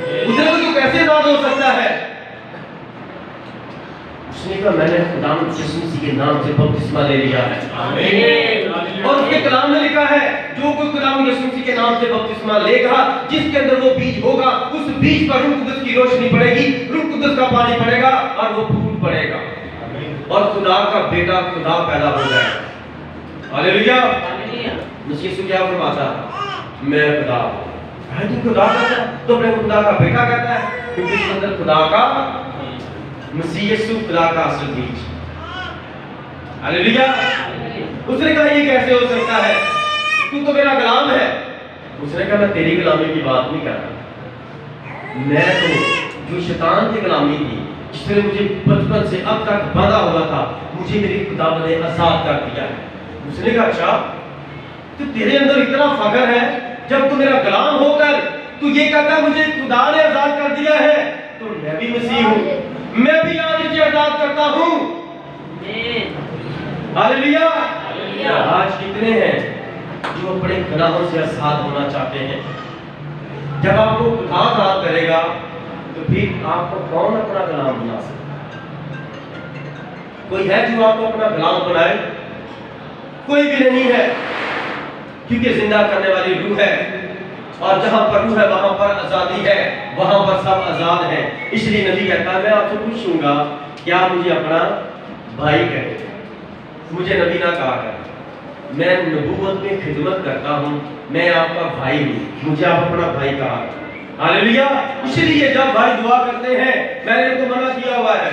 उसने कहा तू कैसे आजाद हो सकता है? उसने कहा मैंने खुदावंद यीशु मसीह के नाम से बपतिस्मा ले लिया है। आमीन। और उसके कलाम में लिखा है जो कोई खुदावंद यीशु मसीह के नाम से बपतिस्मा लेगा, जिसके अंदर वो बीज होगा, उस बीज पर रूह कुदस की रोशनी पड़ेगी, रूह कुदस का पानी पड़ेगा और वो फूट पड़ेगा और खुदा का बेटा खुदा पैदा हो जाएगा। हालेलुया। मसीह यीशु क्या फरमाता? मैं खुदा है। तू खुदा कहता है तो अपने खुदा का बेटा कहता है, क्योंकि इसके अंदर खुदा का मसीह यीशु खुदा का असल बीज। हालेलुया। उसने कहा ये कैसे हो सकता है, तू तो मेरा गुलाम है। उसने कहा मैं तेरी गुलामी की बात नहीं कर रहा, मैं तो जो शैतान की गुलामी थी, जिसने मुझे बचपन से अब तक बांधा हुआ था, मुझे मेरे खुदा ने आजाद कर दिया है। उसने कहा अच्छा तो तेरे अंदर इतना फख्र है, जब तू मेरा गुलाम होकर तू ये कहता मुझे खुदा ने आजाद कर दिया है, तो मैं भी मसीह हूँ, मैं भी आज तुझे आजाद करता हूँ। हालेलुया। आज कितने हैं जो अपने गुनाहों से आजाद होना चाहते हैं? जब आपको खुदा आजाद करेगा तो फिर आपको कौन अपना गुलाम बना सकता? कोई है जो आपको अपना गुलाम बनाए? कोई भी नहीं है, क्योंकि जिंदा करने वाली रूह है, और जहां प्रभु है वहां पर आजादी है, वहां पर सब आजाद है। इसलिए नबी कहता है मैं आपसे पूछूंगा क्या मुझे अपना भाई कहे? मुझे नबी ना कहा करे, मैं नबूवत में खिदमत करता हूं, मैं आपका भाई हूं, मुझे आप अपना भाई कहा। हालेलुया। इसलिए जब भाई दुआ करते हैं, मैंने इनको मना किया हुआ है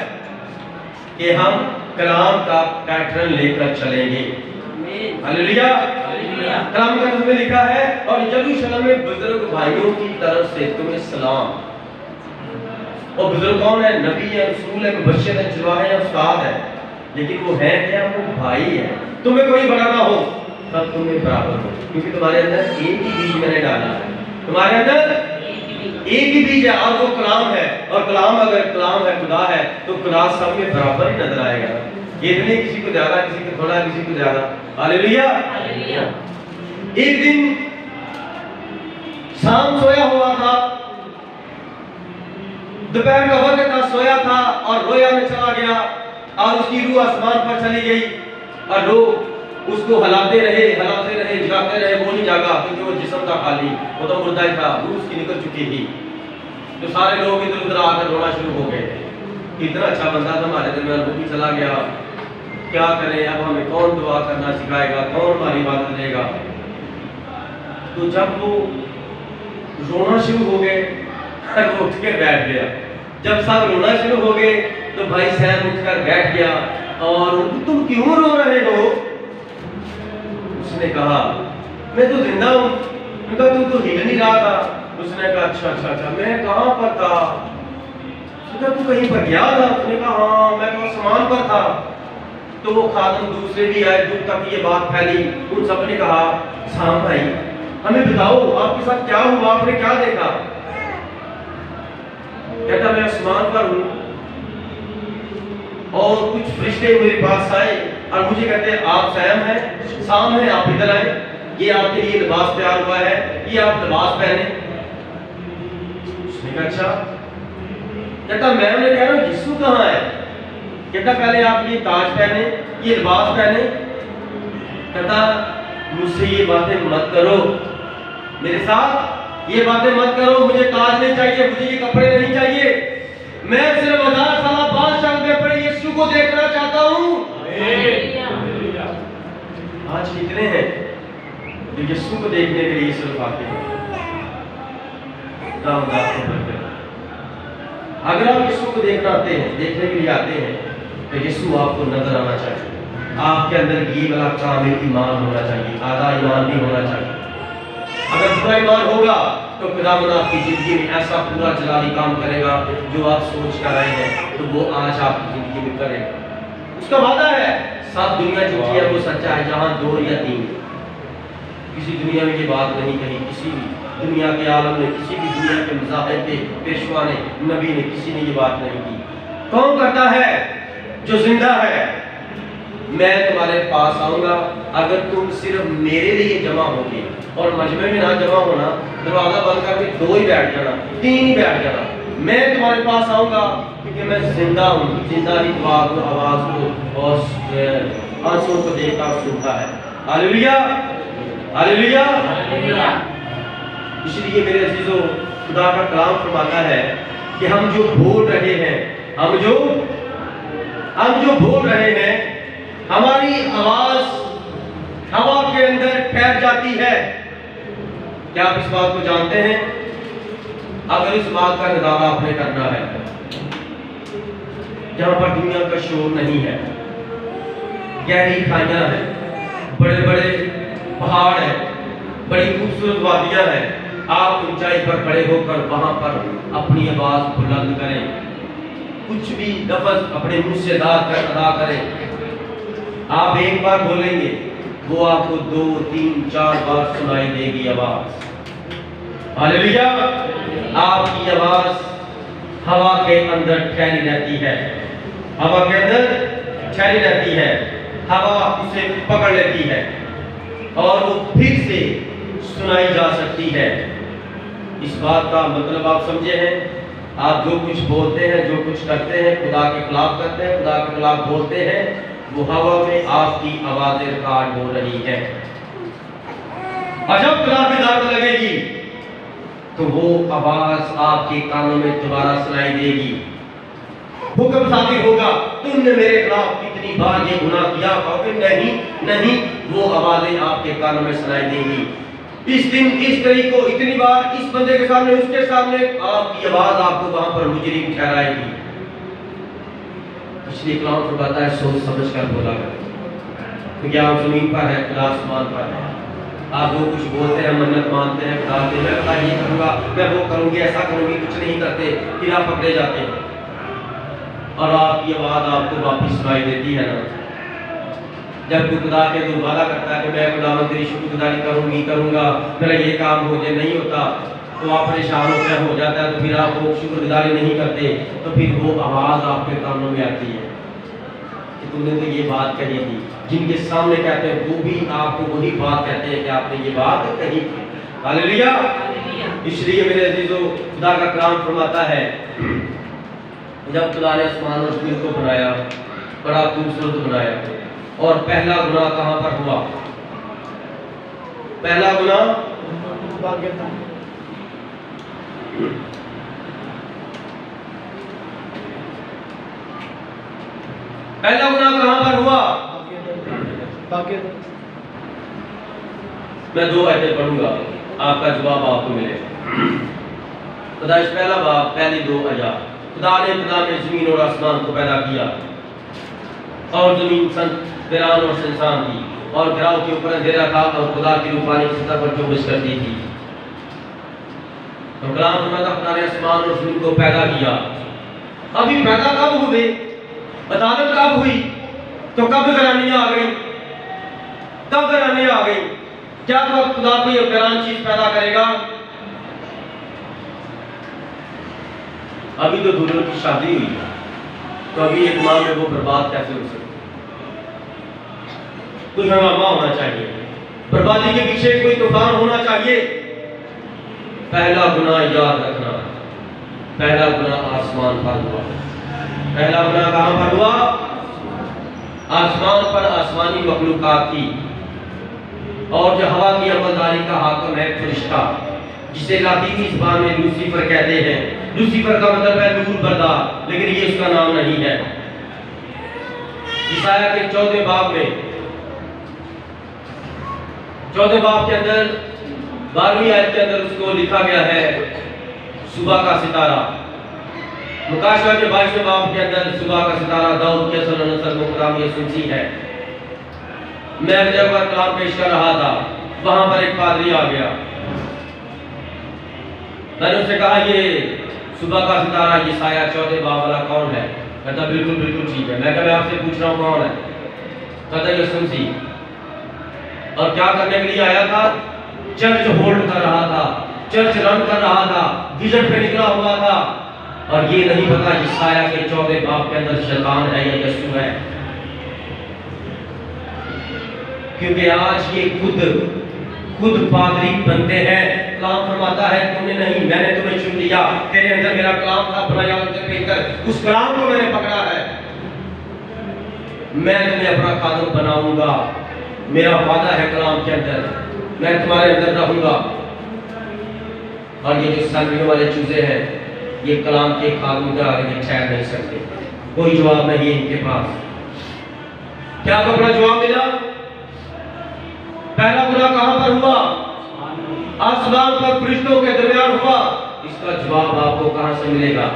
कि हम कलाम का पैटर्न लेकर चलेंगे। हालेलुया। कलाम का में लिखा है और यरूशलेम में बुजुर्ग भाइयों की तरफ से तुम्हें सलाम। और बुजुर्ग कौन है? नबी है, रसूल है, मुबश्शिर है, जुवाह है, उस्ताद है। लेकिन वो है क्या? वो भाई है। तुम्हें कोई बड़ा ना हो तब तुम्हें बराबर हो, क्योंकि तुम्हारे अंदर एक ही बीज मैंने डाला है, तुम्हारे अंदर एक ही बीज है और वो कलाम है। और कलाम अगर कलाम है, खुदा है, तो खुदा सब में बराबर ही नजर आएगा। ये नहीं किसी को ज्यादा, किसी को थोड़ा, किसी को ज्यादा। हालेलुया। एक दिन शाम सोया हुआ था, दोपहर का वक्त था, सोया था और रोया में चला गया और उसकी रूह आसमान पर चली गई और लोग उसको हिलाते रहे, जगाते रहे। वो नहीं जागा क्योंकि वो जिस्म था खाली, वो तो मुर्दा ही था, रूह उसकी निकल चुकी थी। तो सारे लोग इधर उधर आकर रोना शुरू हो गए। इतना अच्छा बंदा था हमारे दरमियान, वो भी चला गया, क्या करें अब? हमें कौन दुआ करना सिखाएगा, कौन हमारी बात लेगा? तो जब वो रोना शुरू हो गए, वो उठ के बैठ गया। जब सब रोना शुरू हो गए तो भाई सैम उठकर बैठ गया और तुम क्यों रो रहे हो? उसने कहा मैं तो जिंदा हूं। उनका तू हिल नहीं रहा था। उसने कहा अच्छा, मैं कहां पर था? उसने कहा तू कहीं पर गया था? उसने कहा हाँ, मैं तो आसमान पर था। तो वो खादम दूसरे भी आए, दूर तक ये बात फैली। उन सब ने कहा साम भाई हमें बताओ आपके साथ क्या हुआ, आपने क्या देखा? कहता मैं आसमान पर हूं और कुछ फरिश्ते मेरे पास आए और मुझे कहते हैं आप सैम हैं, शाम है, आप इधर आए, ये आपके लिए लिबास तैयार हुआ है, ये आप लिबास पहने। उसने कहा अच्छा। कहता मैं उन्हें कह रहा हूं यीशु कहाँ है? कहता पहले आप ये ताज पहने, ये लिबास पहने। कहता मुझसे ये बातें मत करो, मेरे साथ ये बातें मत करो, मुझे ताज नहीं चाहिए, मुझे ये कपड़े नहीं चाहिए, मैं सिर्फ 1000 साल बादशाह में पड़े यीशु को देखना चाहता हूं। आज कितने हैं जो यीशु को देखने के लिए सिर्फ आते हैं? अगर आप यीशु को देखना आते हैं, देखने के लिए आते हैं, तो यीशु आपको नजर आना चाहिए। आपके अंदर ये वाला कामिल ईमान होना चाहिए, आधा ईमान भी होना चाहिए। अगर पूरा ईमान होगा तो खुदावंद आपकी जिंदगी में ऐसा पूरा जलाली काम करेगा जो आप सोच कर रहे हैं, तो वो आज आपकी जिंदगी में करेगा। उसका वादा है, सब दुनिया झूठी है वो सच्चा है जहां 2 या 3। किसी दुनिया में ये बात नहीं कही, किसी भी दुनिया के आलम ने, किसी भी दुनिया के मज़ाहिब के पेशवा ने, नबी ने, किसी ने ये बात नहीं की। कौन करता है? जो जिंदा है। मैं तुम्हारे पास आऊंगा अगर तुम सिर्फ मेरे लिए जमा होगे, और मजमे में ना जमा होना, दरवाजा बंद करके 2 ही बैठ जाना, 3 ही बैठ जाना। मैं तुम्हारे पास आऊंगा क्योंकि मैं जिंदा हूँ, जिंदा ही दुआ को, आवाज को और आंसुओं को देखता और सुनता है। Hallelujah, hallelujah, hallelujah. इसलिए मेरे अजीजों, खुदा का कलाम फरमाता है कि हम जो बोल रहे हैं, हम जो बोल रहे हैं, हमारी आवाज हवा के अंदर फैल जाती है। क्या आप इस बात को जानते हैं? अगर इस बात का निदान आपने करना है जहां पर दुनिया का शोर नहीं है, गहरी खाइयां हैं, बड़े बड़े पहाड़ हैं, बड़ी खूबसूरत वादियां हैं, आप ऊंचाई पर खड़े होकर वहां पर अपनी आवाज बुलंद करें, कुछ भी लफ्ज अपने मुंह से अदा करें। आप एक बार बोलेंगे, वो आपको 2, 3, 4 बार सुनाई देगी आवाज। हालेलुया। आपकी आवाज हवा के अंदर ठहरी रहती है, हवा के अंदर ठहरी रहती है, हवा उसे पकड़ लेती है और वो फिर से सुनाई जा सकती है। इस बात का मतलब आप समझे हैं? आप जो कुछ बोलते हैं, जो कुछ करते हैं, खुदा के खिलाफ करते हैं, खुदा के खिलाफ बोलते हैं, वो हवा में आपकी आवाजें रिकॉर्ड हो रही है। और जब खुदा की दाद लगेगी तो वो आवाज आपके कानों में दोबारा सुनाई देगी। हुक्म साबित होगा, तुमने मेरे खिलाफ कितनी बार ये गुनाह किया? कहोगे नहीं नहीं, वो आवाजें आपके कानों में सुनाई देंगी। इस दिन इस तरीके को इतनी बार इस बंदे के सामने उसके सामने आपकी आवाज आपको वहां पर मुजरिम ठहराएगी। इसलिए कलाम फरमाता है सोच समझ कर बोला करें, क्योंकि आप जमीन पर है, खुदा आसमान पर है। आप वो कुछ बोलते हैं, मन्नत मानते हैं, खुदा दे मैं खुदा ये करूंगा, मैं वो करूंगी, ऐसा करूंगी, कुछ नहीं करते, फिर आप पकड़े जाते हैं और आपकी आवाज आपको वापिस सुनाई देती है ना। जब कोई खुदा के जो वादा करता है कि मैं खुदावंद तेरी शुक्रगुजारी करूंगा, मेरा ये काम हो जाए, नहीं होता तो आप परेशान हो जाता है, तो फिर आप वो शुक्रगुजारी नहीं करते, तो फिर वो आवाज आपके कानों में आती है कि तुमने तो ये बात कही थी। जिनके सामने कहते हैं वो भी आपको वही बात कहते हैं कि आपने ये बात कही थी। हालेलुया। इसलिए मेरे अजीजों, खुदा का कलाम फरमाता है जब खुदा ने आसमान और ज़मीन को बनाया, बड़ा खूबसूरत बनाया, और पहला गुनाह कहां पर हुआ? पहला गुनाह कहां पर हुआ? मैं 2 आयतें पढ़ूंगा, आपका जवाब आपको मिलेगा। खुदा इस पहला बाब पहली 2 आयत, खुदा ने इब्तिदा में जमीन और आसमान को पैदा किया और जमीन वीरान और सुनसान थी और गिराव के ऊपर अंधेरा था और खुदा की रूहानी सत्ता पर चौबीस करती थी। तो कलाम फरमाता खुदा ने आसमान और जमीन को पैदा किया। अभी पैदा कब हुए? अदालत कब हुई? तो कब वीरानियां आ गई? कब वीरानियां आ गई? क्या खुदा कोई वीरान चीज पैदा करेगा? अभी तो दूल्हों की शादी हुई है, तो अभी एक माह में वो बर्बाद कैसे हो सकती? कोई हंगामा होना चाहिए, बर्बादी के पीछे कोई तूफान होना चाहिए। पहला गुनाह याद रखना, पहला गुनाह आसमान पर हुआ। पहला गुनाह कहां पर हुआ? आसमान पर। आसमानी मखलूकात थी और जो हवा की अमलदारी का हाकिम है फरिश्ता, जिसे लातीनी ज़बान में लूसीफर कहते हैं। लूसीफर का मतलब है नूर बरदार, लेकिन ये उसका नाम नहीं है। ईसाया के 14वें बाब में, 14वें बाब के अंदर 12वीं आयत के अंदर उसको लिखा गया है सुबह का सितारा। मुकाशवा के 22वें बाब के अंदर सुबह का सितारा दाऊद के असल नस्ल मुकराम यसुसी है। मैं जब कलाम पेश कर रहा था, वहां पर एक पादरी आ गया। मैंने उससे कहा ये सुबह का सितारा ईसाया 14वें बाब वाला कौन है? कहता बिल्कुल बिल्कुल ठीक है। मैं आपसे पूछ रहा हूँ कौन है? कहता यसुसी। और क्या करने के लिए आया था? चर्च होल्ड कर रहा था, चर्च रन कर रहा था, विजन पे निकला हुआ था, और ये नहीं पता ईसाया के 14वें बाब के अंदर शैतान है या यीशु है। क्योंकि आज ये खुद पादरी बनते हैं। कलाम फरमाता है तुमने नहीं, मैंने तुम्हें चुन लिया, तेरे अंदर मेरा कलाम था बनाया, उस कलाम को मैंने पकड़ा है, मैं तुम्हें अपना खादम बनाऊंगा। मेरा वादा है कलाम के अंदर, मैं तुम्हारे अंदर रहूंगा। और ये जो सलने वाले चूजे हैं, ये कलाम के खादम के आगे ठहर नहीं सकते। कोई जवाब नहीं है इनके पास। क्या आपको अपना जवाब मिला? पहला गुनाह कहां पर हुआ? आसमान पर फरिश्तों के दरमियान हुआ। इसका जवाब आपको कहां से मिलेगा?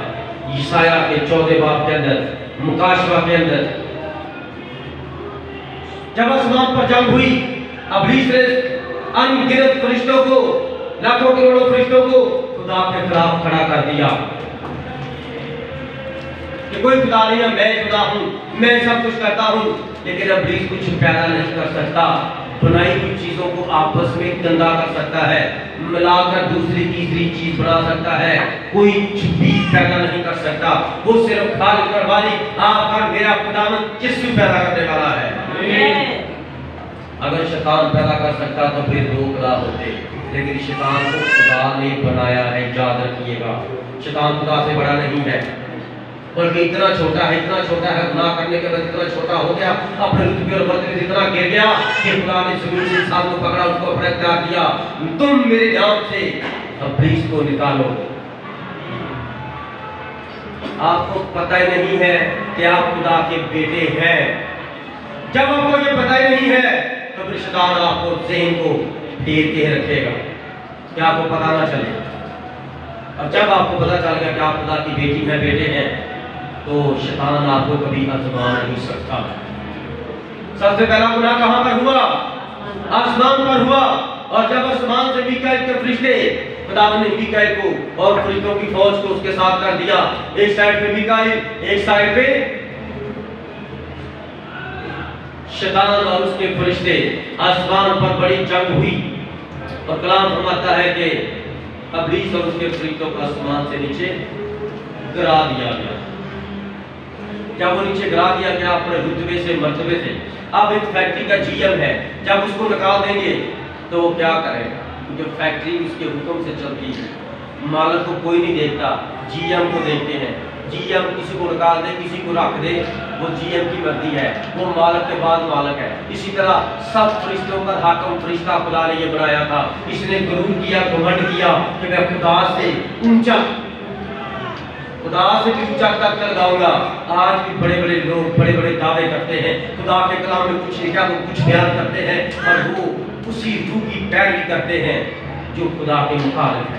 ईसाया के 14वें बाब के अंदर, मुकाशवा के अंदर। जब आसमान पर जंग हुई, इब्लीस ने अनगिनत फरिश्तों को, लाखों करोड़ों फरिश्तों को खुदा के खिलाफ खड़ा कर दिया कि कोई खुदा नहीं है, मैं खुदा हूं, मैं सब कुछ करता हूं। लेकिन इब्लीस कुछ पैदा नहीं कर सकता, बनाई हुई चीजों को आपस में गंदा कर सकता है, मिलाकर दूसरी तीसरी चीज बना सकता है, कोई बीज पैदा नहीं कर सकता। वो सिर्फ खालिक और मालिक आपका मेरा खुदावंद यीशु पैदा करने वाला है। अगर शैतान पैदा कर सकता तो फिर 2 खुदा होते, लेकिन शैतान को खुदा ने बनाया है। याद रखिएगा, शैतान खुदा से बड़ा नहीं है, बल्कि इतना छोटा है, इतना छोटा है, गुनाह करने के बाद इतना छोटा हो गया, अपने रुतबे और मर्तबे से इतना गिर गया कि खुदा ने जमीन से इंसान को पकड़ा, उसको अपने इख्तियार दिया। तुम मेरे नाम से इब्लीस को निकालो। आपको पता ही नहीं है कि आप खुदा के बेटे हैं। जब आपको ये पता ही नहीं है तो फिर शैतान आपको ज़हन को फेर के रखेगा कि आपको पता ना चले। और जब आपको पता चल गया कि आप खुदा की बेटी हैं, बेटे हैं, तो शैतान आपको कभी आजमा नहीं सकता। सबसे पहला गुनाह कहां पर हुआ? आसमान पर हुआ। और जब आसमान से मीकाईल के फरिश्ते, खुदावंद ने मीकाईल को और फरिश्तों की फौज को उसके साथ कर दिया, एक साइड पे मीकाईल, एक साइड पे शैतान और उसके फरिश्ते, आसमान पर बड़ी जंग हुई। और कलाम फरमाता है कि इब्लीस और उसके फरिश्तों को आसमान से नीचे गिरा दिया गया। जब वो नीचे गिरा दिया गया अपने रुतबे से, मर्तबे से, अब एक फैक्ट्री का जीएम है, जब उसको निकाल देंगे तो वो क्या करेगा? क्योंकि फैक्ट्री उसके हुक्म से चलती है, मालिक को कोई नहीं देखता, जीएम को देखते हैं। जीएम किसी को निकाल दे, किसी को रख दे, वो जीएम की मर्जी है, वो मालिक के बाद मालिक है। इसी तरह सब फरिश्तों का हाकिम फरिश्ता खुदा ने ये बनाया था। इसने गुरूर किया, घमंड किया कि मैं खुदा से ऊंचा, खुदा से भी ऊंचा तक लगाऊंगा। आज भी बड़े बड़े लोग बड़े बड़े दावे करते हैं, खुदा के कलाम में कुछ लिखा वो कुछ बयान करते हैं, और वो उसी रूह की पैरवी करते हैं जो खुदा के मुखालिफ है।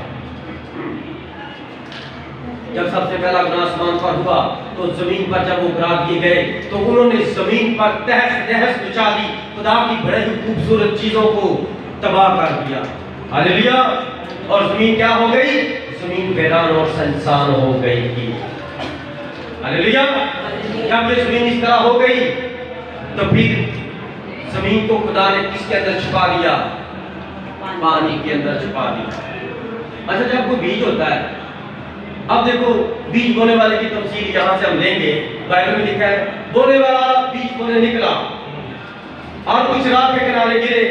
जब सबसे पहला गुनाह आसमान पर हुआ तो जमीन पर जब वो गिरा दिए गए तो उन्होंने जमीन पर तहस नहस मचा दी, खुदा की बड़ी ही खूबसूरत चीजों को तबाह कर दिया। हालेलुया। और जमीन क्या हो गई? जमीन वीरान और सुनसान हो गई थी। हालेलुया। जब ये जमीन इस तरह हो गई तो फिर जमीन को खुदा ने किसके अंदर छुपा दिया? पानी के अंदर छुपा दिया। अच्छा, जब कोई बीज होता है, अब देखो बीज बोने वाले की तफसीर यहां से हम लेंगे। बाइबल में लिखा है बोने वाला बीज बोने निकला, और कुछ राह के किनारे गिरे,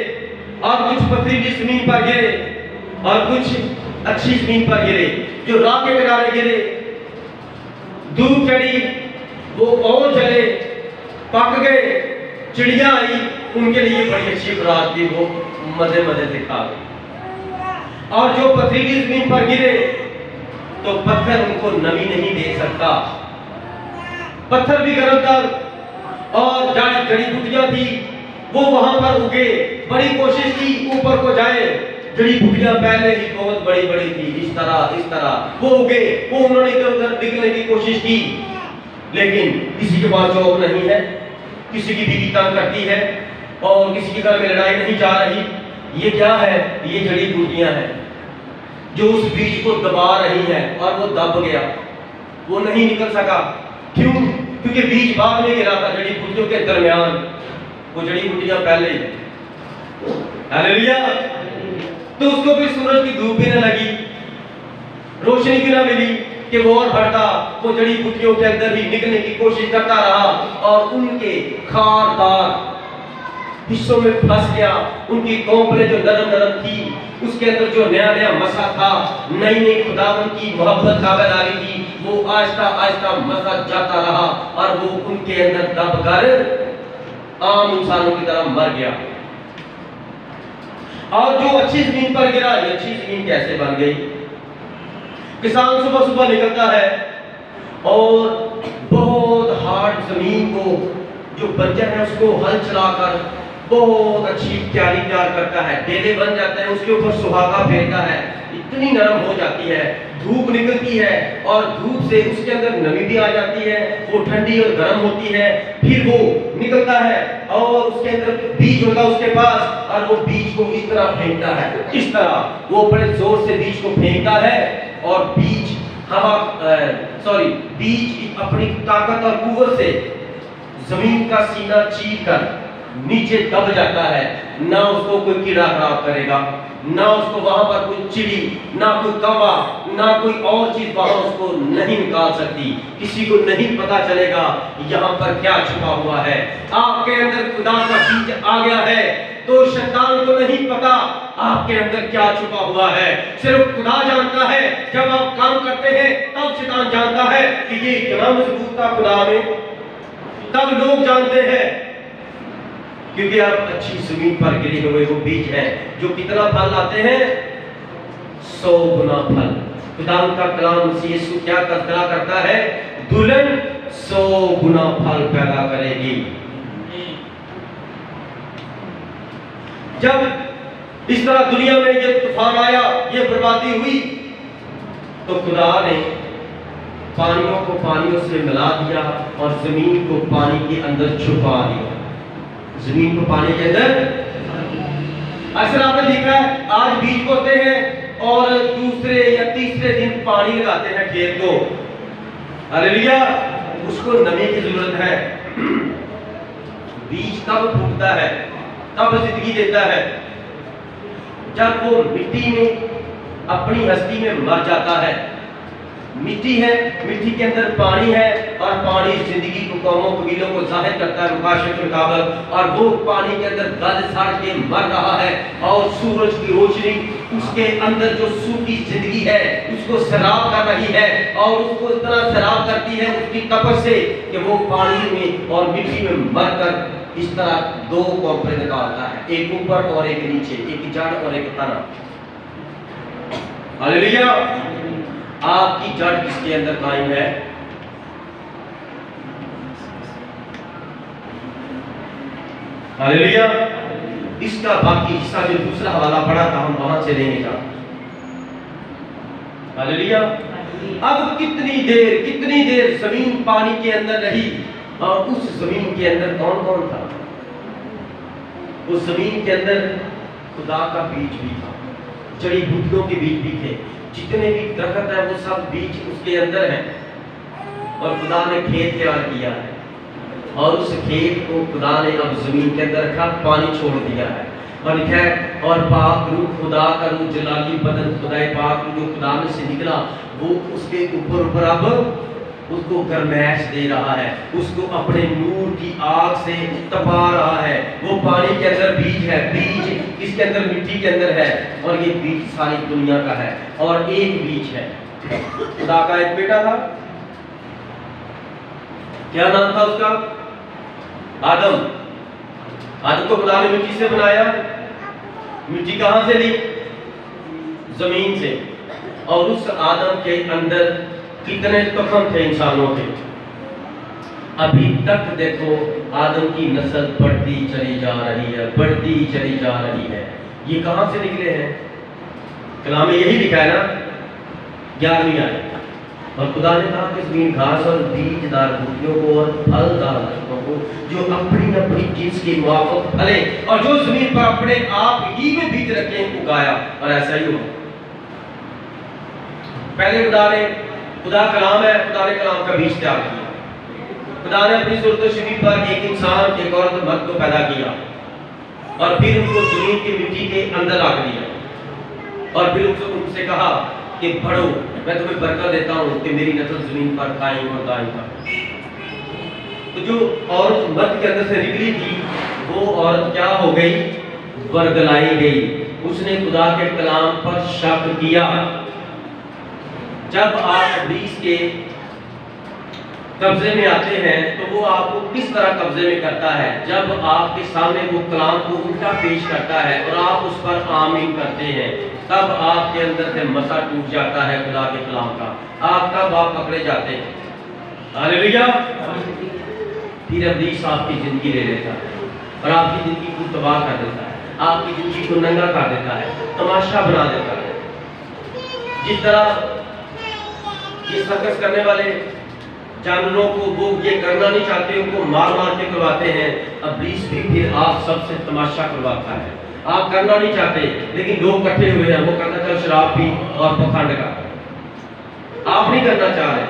और कुछ पथरीली जमीन पर गिरे, और कुछ अच्छी जमीन पर गिरे। जो राह के किनारे गिरे, धूप चढ़ी, वो और जले, पक गए, चिड़िया आई, उनके लिए बड़ी अच्छी खुराक थी, वो मजे मजे से खा गए। और जो पथरीली जमीन पर गिरे तो पत्थर उनको नमी नहीं दे सकता, पत्थर भी गर्म था, और जड़ी बूटियां थी वो वहां पर उगे। बड़ी कोशिश की ऊपर को जाए, जड़ी बूटियां पहले ही बहुत बड़ी बड़ी थी, इस तरह वो उगे, वो उन्होंने इधर उधर निकलने की कोशिश की, लेकिन किसी के पास जॉब नहीं है, किसी की बीवी तंग करती है, और किसी के घर में लड़ाई नहीं जा रही। ये क्या है? ये जड़ी बूटियां हैं जो उस बीज को दबा रही है, और वो दब गया, वो नहीं निकल सका। क्यों? क्योंकि बीज बाद में गिरा था जड़ी बूटियों के दरमियान, वो जड़ी बूटियां पहले। हालेलुया। तो उसको भी सूरज की धूप भी न लगी, रोशनी भी न मिली कि वो और बढ़ता, वो जड़ी बूटियों के अंदर ही निकलने की कोशिश करता रहा, और उनके खारदार हिस्सों में फंस गया। उनकी कौंपलें जो नरम नरम थी, उसके अंदर जो नया नया मसा था, नई नई खुदावंद की मोहब्बत ताबेदारी थी, वो आहिस्ता आहिस्ता मसा जाता रहा, और वो उनके अंदर दब कर आम इंसानों की तरह मर गया। और जो अच्छी जमीन पर गिरा, ये अच्छी जमीन कैसे बन गई? किसान सुबह सुबह निकलता है और बहुत हार्ड जमीन को, जो बंजर है, उसको हल चलाकर बहुत अच्छी क्यारी तैयार करता है, डेले बन जाते हैं, उसके ऊपर सुहागा फेरता है, इतनी नरम हो जाती है, धूप निकलती है, और धूप से उसके अंदर नमी भी आ जाती है, वो ठंडी और गर्म होती है। फिर वो निकलता है और उसके अंदर बीज होता है उसके पास, और वो बीज को इस तरह फेंकता है, इस तरह वो बड़े जोर से बीज को फेंकता है, और बीज बीज अपनी ताकत और कुव्वत से जमीन का सीना चीर कर नीचे दब जाता है। ना उसको कोई कीड़ा खराब करेगा, ना उसको वहां पर कोई चिड़ी, ना कोई कौवा, ना कोई और चीज वहां उसको नहीं निकाल सकती। किसी को नहीं पता चलेगा यहाँ पर क्या छुपा हुआ है। आपके अंदर खुदा का बीज आ गया है तो शैतान को नहीं पता आपके अंदर क्या छुपा हुआ है, सिर्फ खुदा जानता है। जब आप काम करते हैं तब शैतान जानता है कि ये इतना मजबूत था खुदा में, तब लोग जानते हैं, क्योंकि आप अच्छी जमीन पर गिरे हुए वो बीज हैं जो कितना फल लाते हैं, 100 गुना फल। खुदा का कलाम मसीह यीशु क्या करता है? दुल्हन 100 गुना फल पैदा करेगी। जब इस तरह दुनिया में ये तूफान आया, ये बर्बादी हुई, तो खुदा ने पानियों को पानियों से मिला दिया और जमीन को पानी के अंदर छुपा दिया। जमीन को पानी के अंदर, अक्सर आपने देखा है आज बीज बोते हैं और दूसरे या तीसरे दिन पानी लगाते हैं खेत को। हालेलुया, उसको नमी की जरूरत है। बीज तब फूटता है, तब जिंदगी देता है जब वो मिट्टी में अपनी हस्ती में मर जाता है। मिट्टी है, मिट्टी के अंदर पानी है और पानी जिंदगी को, कौमों कबीलों को जाहिर करता है मुकाशफे के मुताबिक, और वो पानी के अंदर गल सड़ के मर रहा है और सूरज की रोशनी उसके अंदर जो सूखी जिंदगी है उसको सैराब कर रही है और उसको इतना सैराब करती है उसकी तपश से कि वो पानी में और मिट्टी में मरकर इस तरह दो कोपरे निकालता है, एक ऊपर और एक नीचे, एक जड़ और एक तना। हालेलुया, आपकी जड़ किसके अंदर कायम है? हालेलुया, इसका बाकी हिस्सा जो दूसरा हवाला पढ़ा था हम वहां से लेंगे जा। हालेलुया, अब कितनी देर जमीन पानी के अंदर रही और उस जमीन के अंदर कौन कौन था? उस जमीन के अंदर खुदा का बीज भी था, जड़ी बूटियों के बीज भी थे, जितने भी दरख्त है वो सब बीज उसके अंदर हैं। और खुदा ने खेत तैयार किया है और उस खेत को खुदा ने अब जमीन के अंदर रखा, पानी छोड़ दिया है और लिखा है और पाक रूह, खुदा का रूह, जलाली बदन खुदाए पाक रूह जो खुदा में से निकला वो उसके ऊपर अब उसको गरमैश दे रहा है, उसको अपने नूर की आग से तपा रहा है। वो पानी के अंदर बीज है, बीज इसके अंदर मिट्टी के अंदर है और ये बीज सारी दुनिया का है और एक बीज है। खुदा का एक बेटा था, क्या नाम था उसका? आदम। आदम को खुदा ने मिट्टी से बनाया। मिट्टी कहां से ली? जमीन से। और उस आदम के अंदर कितने तखम थे इंसानों के? अभी तक देखो आदम की नस्ल बढ़ती चली जा रही है, बढ़ती चली जा रही है। ये कहां से निकले हैं? कलाम में यही लिखा है ना, 11वीं आयत। और खुदा ने कहा कि जमीन घास और बीजदार बूटियों को और फलदार वृक्षों को जो अपनी अपनी जिन्स के मुआफिक फले और जो जमीन पर अपने आप ही में बीज रखे उगाया, और ऐसा ही हुआ। पहले खुदा कलाम है, खुदा ने कलाम का बीज तैयार किया। खुदा ने अपनी सूरत शरीफ पर एक इंसान, एक औरत, मर्द को पैदा किया और फिर उनको जमीन की मिट्टी के अंदर रख दिया और फिर उनसे कहा कि बढ़ो, मैं तुम्हें बरकत देता हूं कि मेरी नस्ल जमीन पर कायम और दायम कर। तो जो औरत मर्द के अंदर से निकली थी वो औरत क्या हो गई? बरगलाई गई। उसने खुदा के कलाम पर शक किया। जब आप इब्लीस के कब्जे में आते हैं तो वो आपको किस तरह कब्जे में करता है? जब आपके सामने वो कलाम को उल्टा पेश करता है और आप उस पर आमीन करते हैं, तब आपके अंदर से मसा टूट जाता है खुदा के कलाम का। तब आप पकड़े जाते हैं। हालेलुया। फिर इब्लीस आपकी जिंदगी ले लेता है और आपकी जिंदगी को तबाह कर देता है, आपकी जिंदगी को नंगा कर देता है, तमाशा बना देता है। जिस तरह ये सर्कस करने वाले जानवरों को वो ये करना नहीं चाहते, उनको मार मार के करवाते हैं, इब्लीस भी फिर आप सबसे तमाशा करवाता है। आप करना नहीं चाहते लेकिन लोग इकट्ठे हुए हैं, वो कहता चल शराब पी और पखंड का। आप नहीं करना चाह रहे,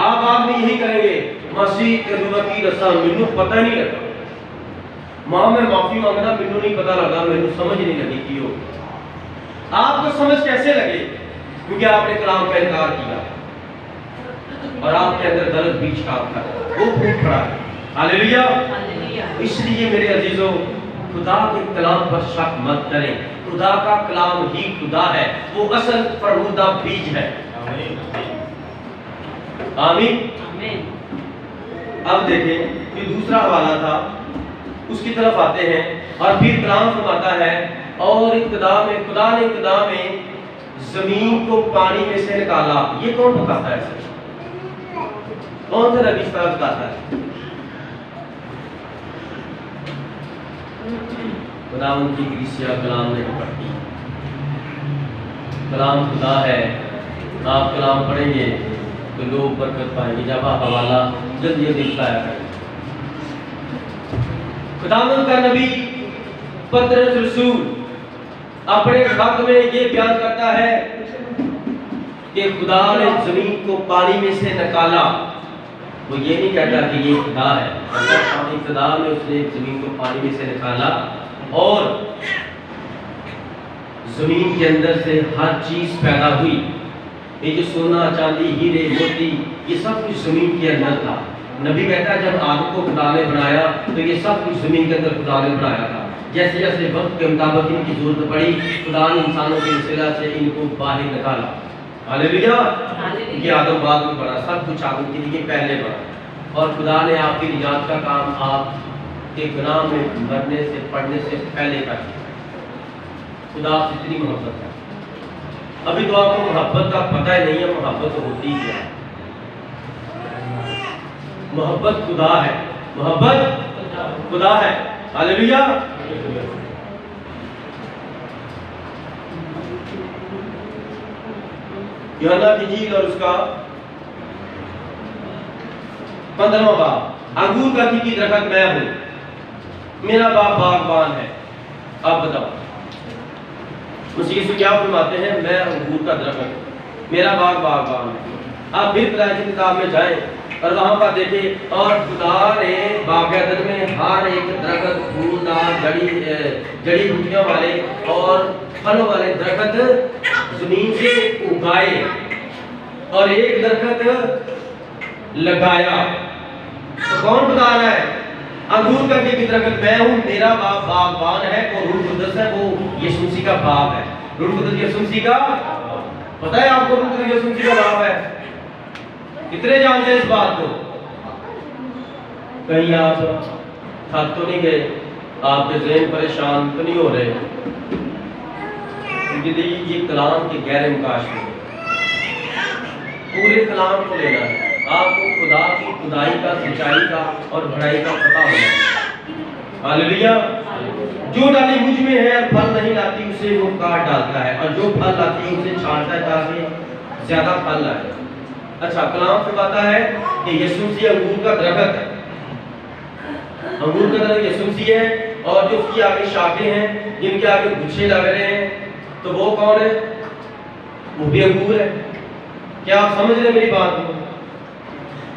आप आदमी यही करेंगे, मसीह के की रस्म मैनू पता नहीं लगा, मां मैं माफी मांगना मैनू नहीं पता लगा, मैनू समझ नहीं लगी कि हो। आपको समझ कैसे लगे? क्योंकि आपने कलाम का इनकार किया और आपके अंदर गलत बीज काम कर वो फूट पड़ा है। हालेलुया। इसलिए मेरे अजीजों, खुदा के कलाम पर शक मत करें। खुदा का कलाम ही खुदा है, वो असल फरमूदा बीज है। आमीन। अब देखें कि दूसरा हवाला था, उसकी तरफ आते हैं और फिर कलाम फरमाता है और खुदा ने जमीन को पानी में से निकाला। ये कौन बताता है? कौन सा नबी साहब बताता है? खुदावन की ग्रीसिया कलाम ने पढ़ी। कलाम खुदा है। आप कलाम पढ़ेंगे तो लोग बरकत पाएंगे। जब आप हवाला जल्दी जल्दी पाया करें। खुदावन का नबी पतरस रसूल अपने खत में ये बयान करता है कि खुदा ने जमीन को पानी में से निकाला। वो ये नहीं कहता कि ये खुदा है, इब्तिदा में उसने जमीन को पानी में से निकाला और जमीन के अंदर से हर चीज पैदा हुई। ये जो सोना चांदी हीरे मोती ये सब कुछ जमीन के अंदर था। नबी कहता है जब आदम को खुदा ने बनाया तो ये सब कुछ जमीन के अंदर खुदा ने बनाया था। जैसे जैसे वक्त के मुताबिक इनकी जरूरत पड़ी खुदा ने इंसानों के वसीला से इनको बाहर निकाला। हालेलुया। ये आदम बाद में बना, सब कुछ आदम के लिए पहले बना और खुदा ने आपकी निजात का काम आपके गुनाह में मरने से पड़ने से पहले कर दिया। खुदा आपसे इतनी मोहब्बत है। अभी तो आपको मोहब्बत का पता ही नहीं है मोहब्बत होती क्या है। मोहब्बत खुदा है, मोहब्बत खुदा है। हालेलुया। यूहन्ना की इंजील और उसका 15वां बाब। अंगूर का की दरख्त मैं हूं, मेरा बाप बागबान है। आप बताओ मसीह क्या फरमाते हैं? मैं अंगूर का दरख्त, मेरा बाप बागबान है। आप फिर खुदा की किताब में जाएं और वहां पर देखें और खुदा ने बागैदन में हर एक दरख्त फूलदार जड़ी बूटियों वाले और फलों वाले दरख्त जमीन से उगाए और एक दरख्त लगाया। तो कौन बता रहा है? अंगूर का भी दरख्त मैं हूं, मेरा बाप बागबान है और रूह कुदस है, वो यीशु मसीह का बाप है। रूह कुदस यीशु मसीह का, पता है आपको रूह कुदस यीशु मसीह का बाप है? कितने जानते हैं इस बात को? कहीं आप थक तो नहीं गए? आपके ज़हन परेशान तो नहीं हो रहे? ये कलाम के गैर इनकाश में पूरे कलाम को लेना है। आपको खुदा की खुदाई का, सच्चाई का और भलाई का पता होना। हालेलुया। जो डाली मुझ में है और फल नहीं लाती उसे वो काट डालता है और जो फल लाती है उसे छांटता है ताकि ज्यादा फल लाए। अच्छा, कलाम बताता है कि यीशु मसीह अंगूर का दरख्त है। अंगूर का दरख्त यीशु मसीह है और जो उसकी आगे शाखें हैं जिनके आगे गुच्छे लग रहे हैं तो वो कौन है? वो भी अंगूर है। क्या आप समझ रहे मेरी बात को?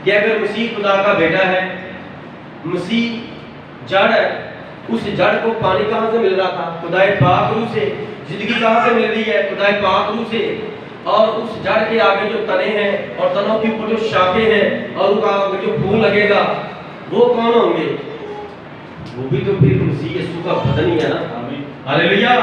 कि अगर मसीह खुदा का बेटा है, मसीह जड़ है, उस जड़ को पानी कहां से मिल रहा था? खुदाए पाक रूह से। जिंदगी कहां से मिल रही है? खुदाए पाक रूह से। और उस जड़ के आगे जो तने हैं और तनों के ऊपर जो शाखें हैं और उनका आगे जो फूल लगेगा वो कौन होंगे? वो भी तो फिर मसीह यीशु का बदन ही है ना। हालेलुया।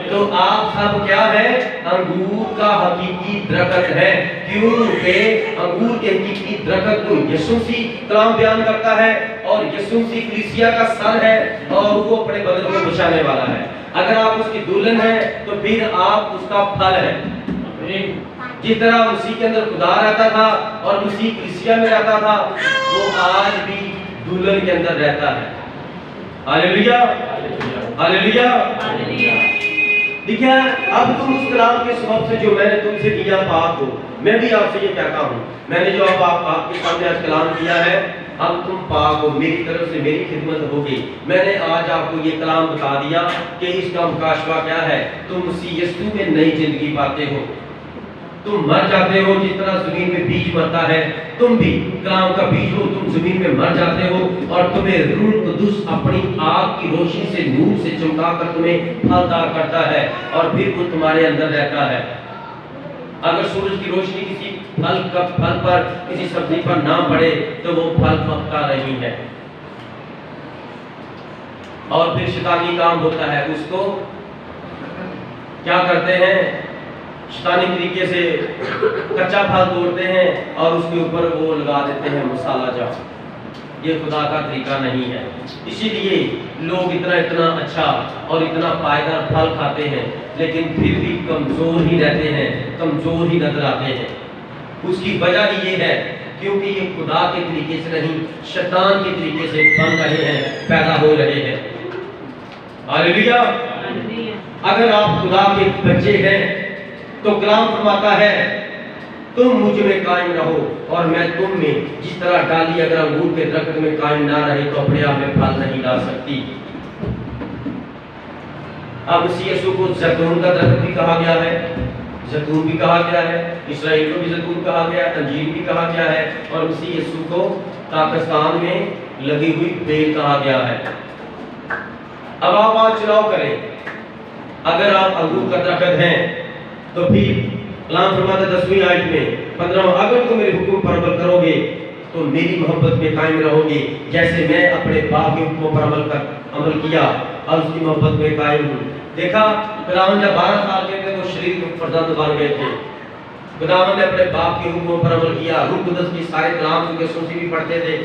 तो आप सब क्या है? अंगूर का हकीकी दरख्त है। क्योंकि अंगूर के हकीकी दरख्त को यीशु मसीह कलाम बयान करता है और यीशु मसीह कलीसिया का सर है और वो अपने बदन में बिछाने वाला है। अगर आप उसकी दुल्हन है तो फिर आप उसका फल है। जिस तरह मसीह के अंदर खुदा रहता था और मसीह कलीसिया में रहता था वो आज भी दुल्हन के अंदर रहता है। हालेलुया। हालेलुया। देखिए, अब तुम उस कलाम के सबब से जो मैंने तुमसे किया पाक हो। मैं भी आपसे ये कहता हूँ, मैंने जो अब आपके सामने आज कलाम किया है, अब तुम पाक हो, मेरी तरफ से मेरी खिदमत होगी। मैंने आज आपको ये कलाम बता दिया कि इसका मुकाशवा क्या है। तुम मसीह यीशु में नई जिंदगी पाते हो। तुम मर जाते हो जिस तरह जमीन में बीज मरता है, तुम भी कलाम का बीज हो। तुम जमीन में मर जाते हो और तुम्हें रूह कुदुस अपनी आग की रोशनी से, नूर से चमकाकर तुम्हें फलदार करता है और फिर वो तुम्हारे अंदर रहता है। अगर सूरज की रोशनी किसी फल पर, किसी सब्जी पर ना पड़े तो वो फल पकता नहीं है और फिर शैतानी काम होता है। उसको क्या करते हैं? शैतानी तरीके से कच्चा फल तोड़ते हैं और उसके ऊपर वो लगा देते हैं मसाला जाम। ये खुदा का तरीका नहीं है। इसीलिए लोग इतना इतना अच्छा और इतना पायदार फल खाते हैं, लेकिन फिर भी कमज़ोर ही रहते हैं, कमज़ोर ही नजर आते हैं। उसकी वजह ये है क्योंकि ये खुदा के तरीके से नहीं, शैतान के तरीके से बन रहे हैं, पैदा हो रहे हैं। हालेलुया। अगर आप खुदा के बच्चे हैं तो कलाम फरमाता है तुम मुझ में कायम रहो और मैं तुम में। जिस तरह डाली अगर अंगूर के दरख्त में कायम ना रहे तो अपने आप में फल नहीं ला सकती। अब मसीह यीशु को जैतून का दरख्त भी कहा गया है, जैतून भी कहा गया है, इस्राएल को भी जैतून कहा गया है, अंजीर भी कहा गया है, और मसीह यीशु को पाकिस्तान में लगी हुई बेल कहा गया है। अब आप आज चुनाव करें, अगर आप अंगूर का दरख्त हैं तो फिर कलाम फरमाता 10वीं आयत में 15वां, अगर तुम मेरे हुक्म पर अमल करोगे तो मेरी मोहब्बत में कायम रहोगे, जैसे मैं अपने बाप के हुक्मों पर अमल किया और उसकी मोहब्बत में कायम हूँ। देखा, खुदावंद जब 12 साल के थे तो शरीर के फर्जंद बन गए थे। खुदावंद ने अपने बाप के हुक्मों पर अमल किया। रूह कुदस की सारे कलाम को यीशु मसीह भी पढ़ते थे,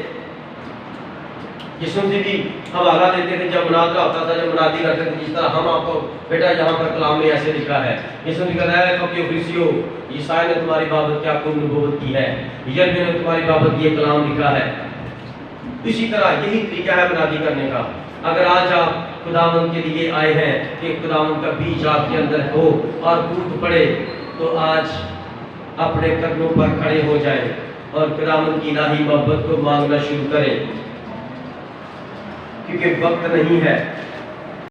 यीशु मसीह भी हवाला देते थे जब मुनाजरा होता था, जब मुनादी करते थे। जिस तरह हम आपको बेटा यहाँ पर कलाम में ऐसे लिखा है, यीशु मसीह कहता है क्योंकि फरीसियों, ईसाई ने तुम्हारी बाबत क्या कुल नबूवत की है, यर्मी ने तुम्हारी बाबत ये कलाम लिखा है। इसी तरह यही तरीका है मुनादी करने का। अगर आज आप खुदावंद के लिए आए हैं कि खुदावंद का बीज आपके अंदर हो और कूद पड़े, तो आज अपने कदमों पर खड़े हो जाए और खुदावंद की इलाही मोहब्बत को मांगना शुरू करें, क्योंकि वक्त नहीं है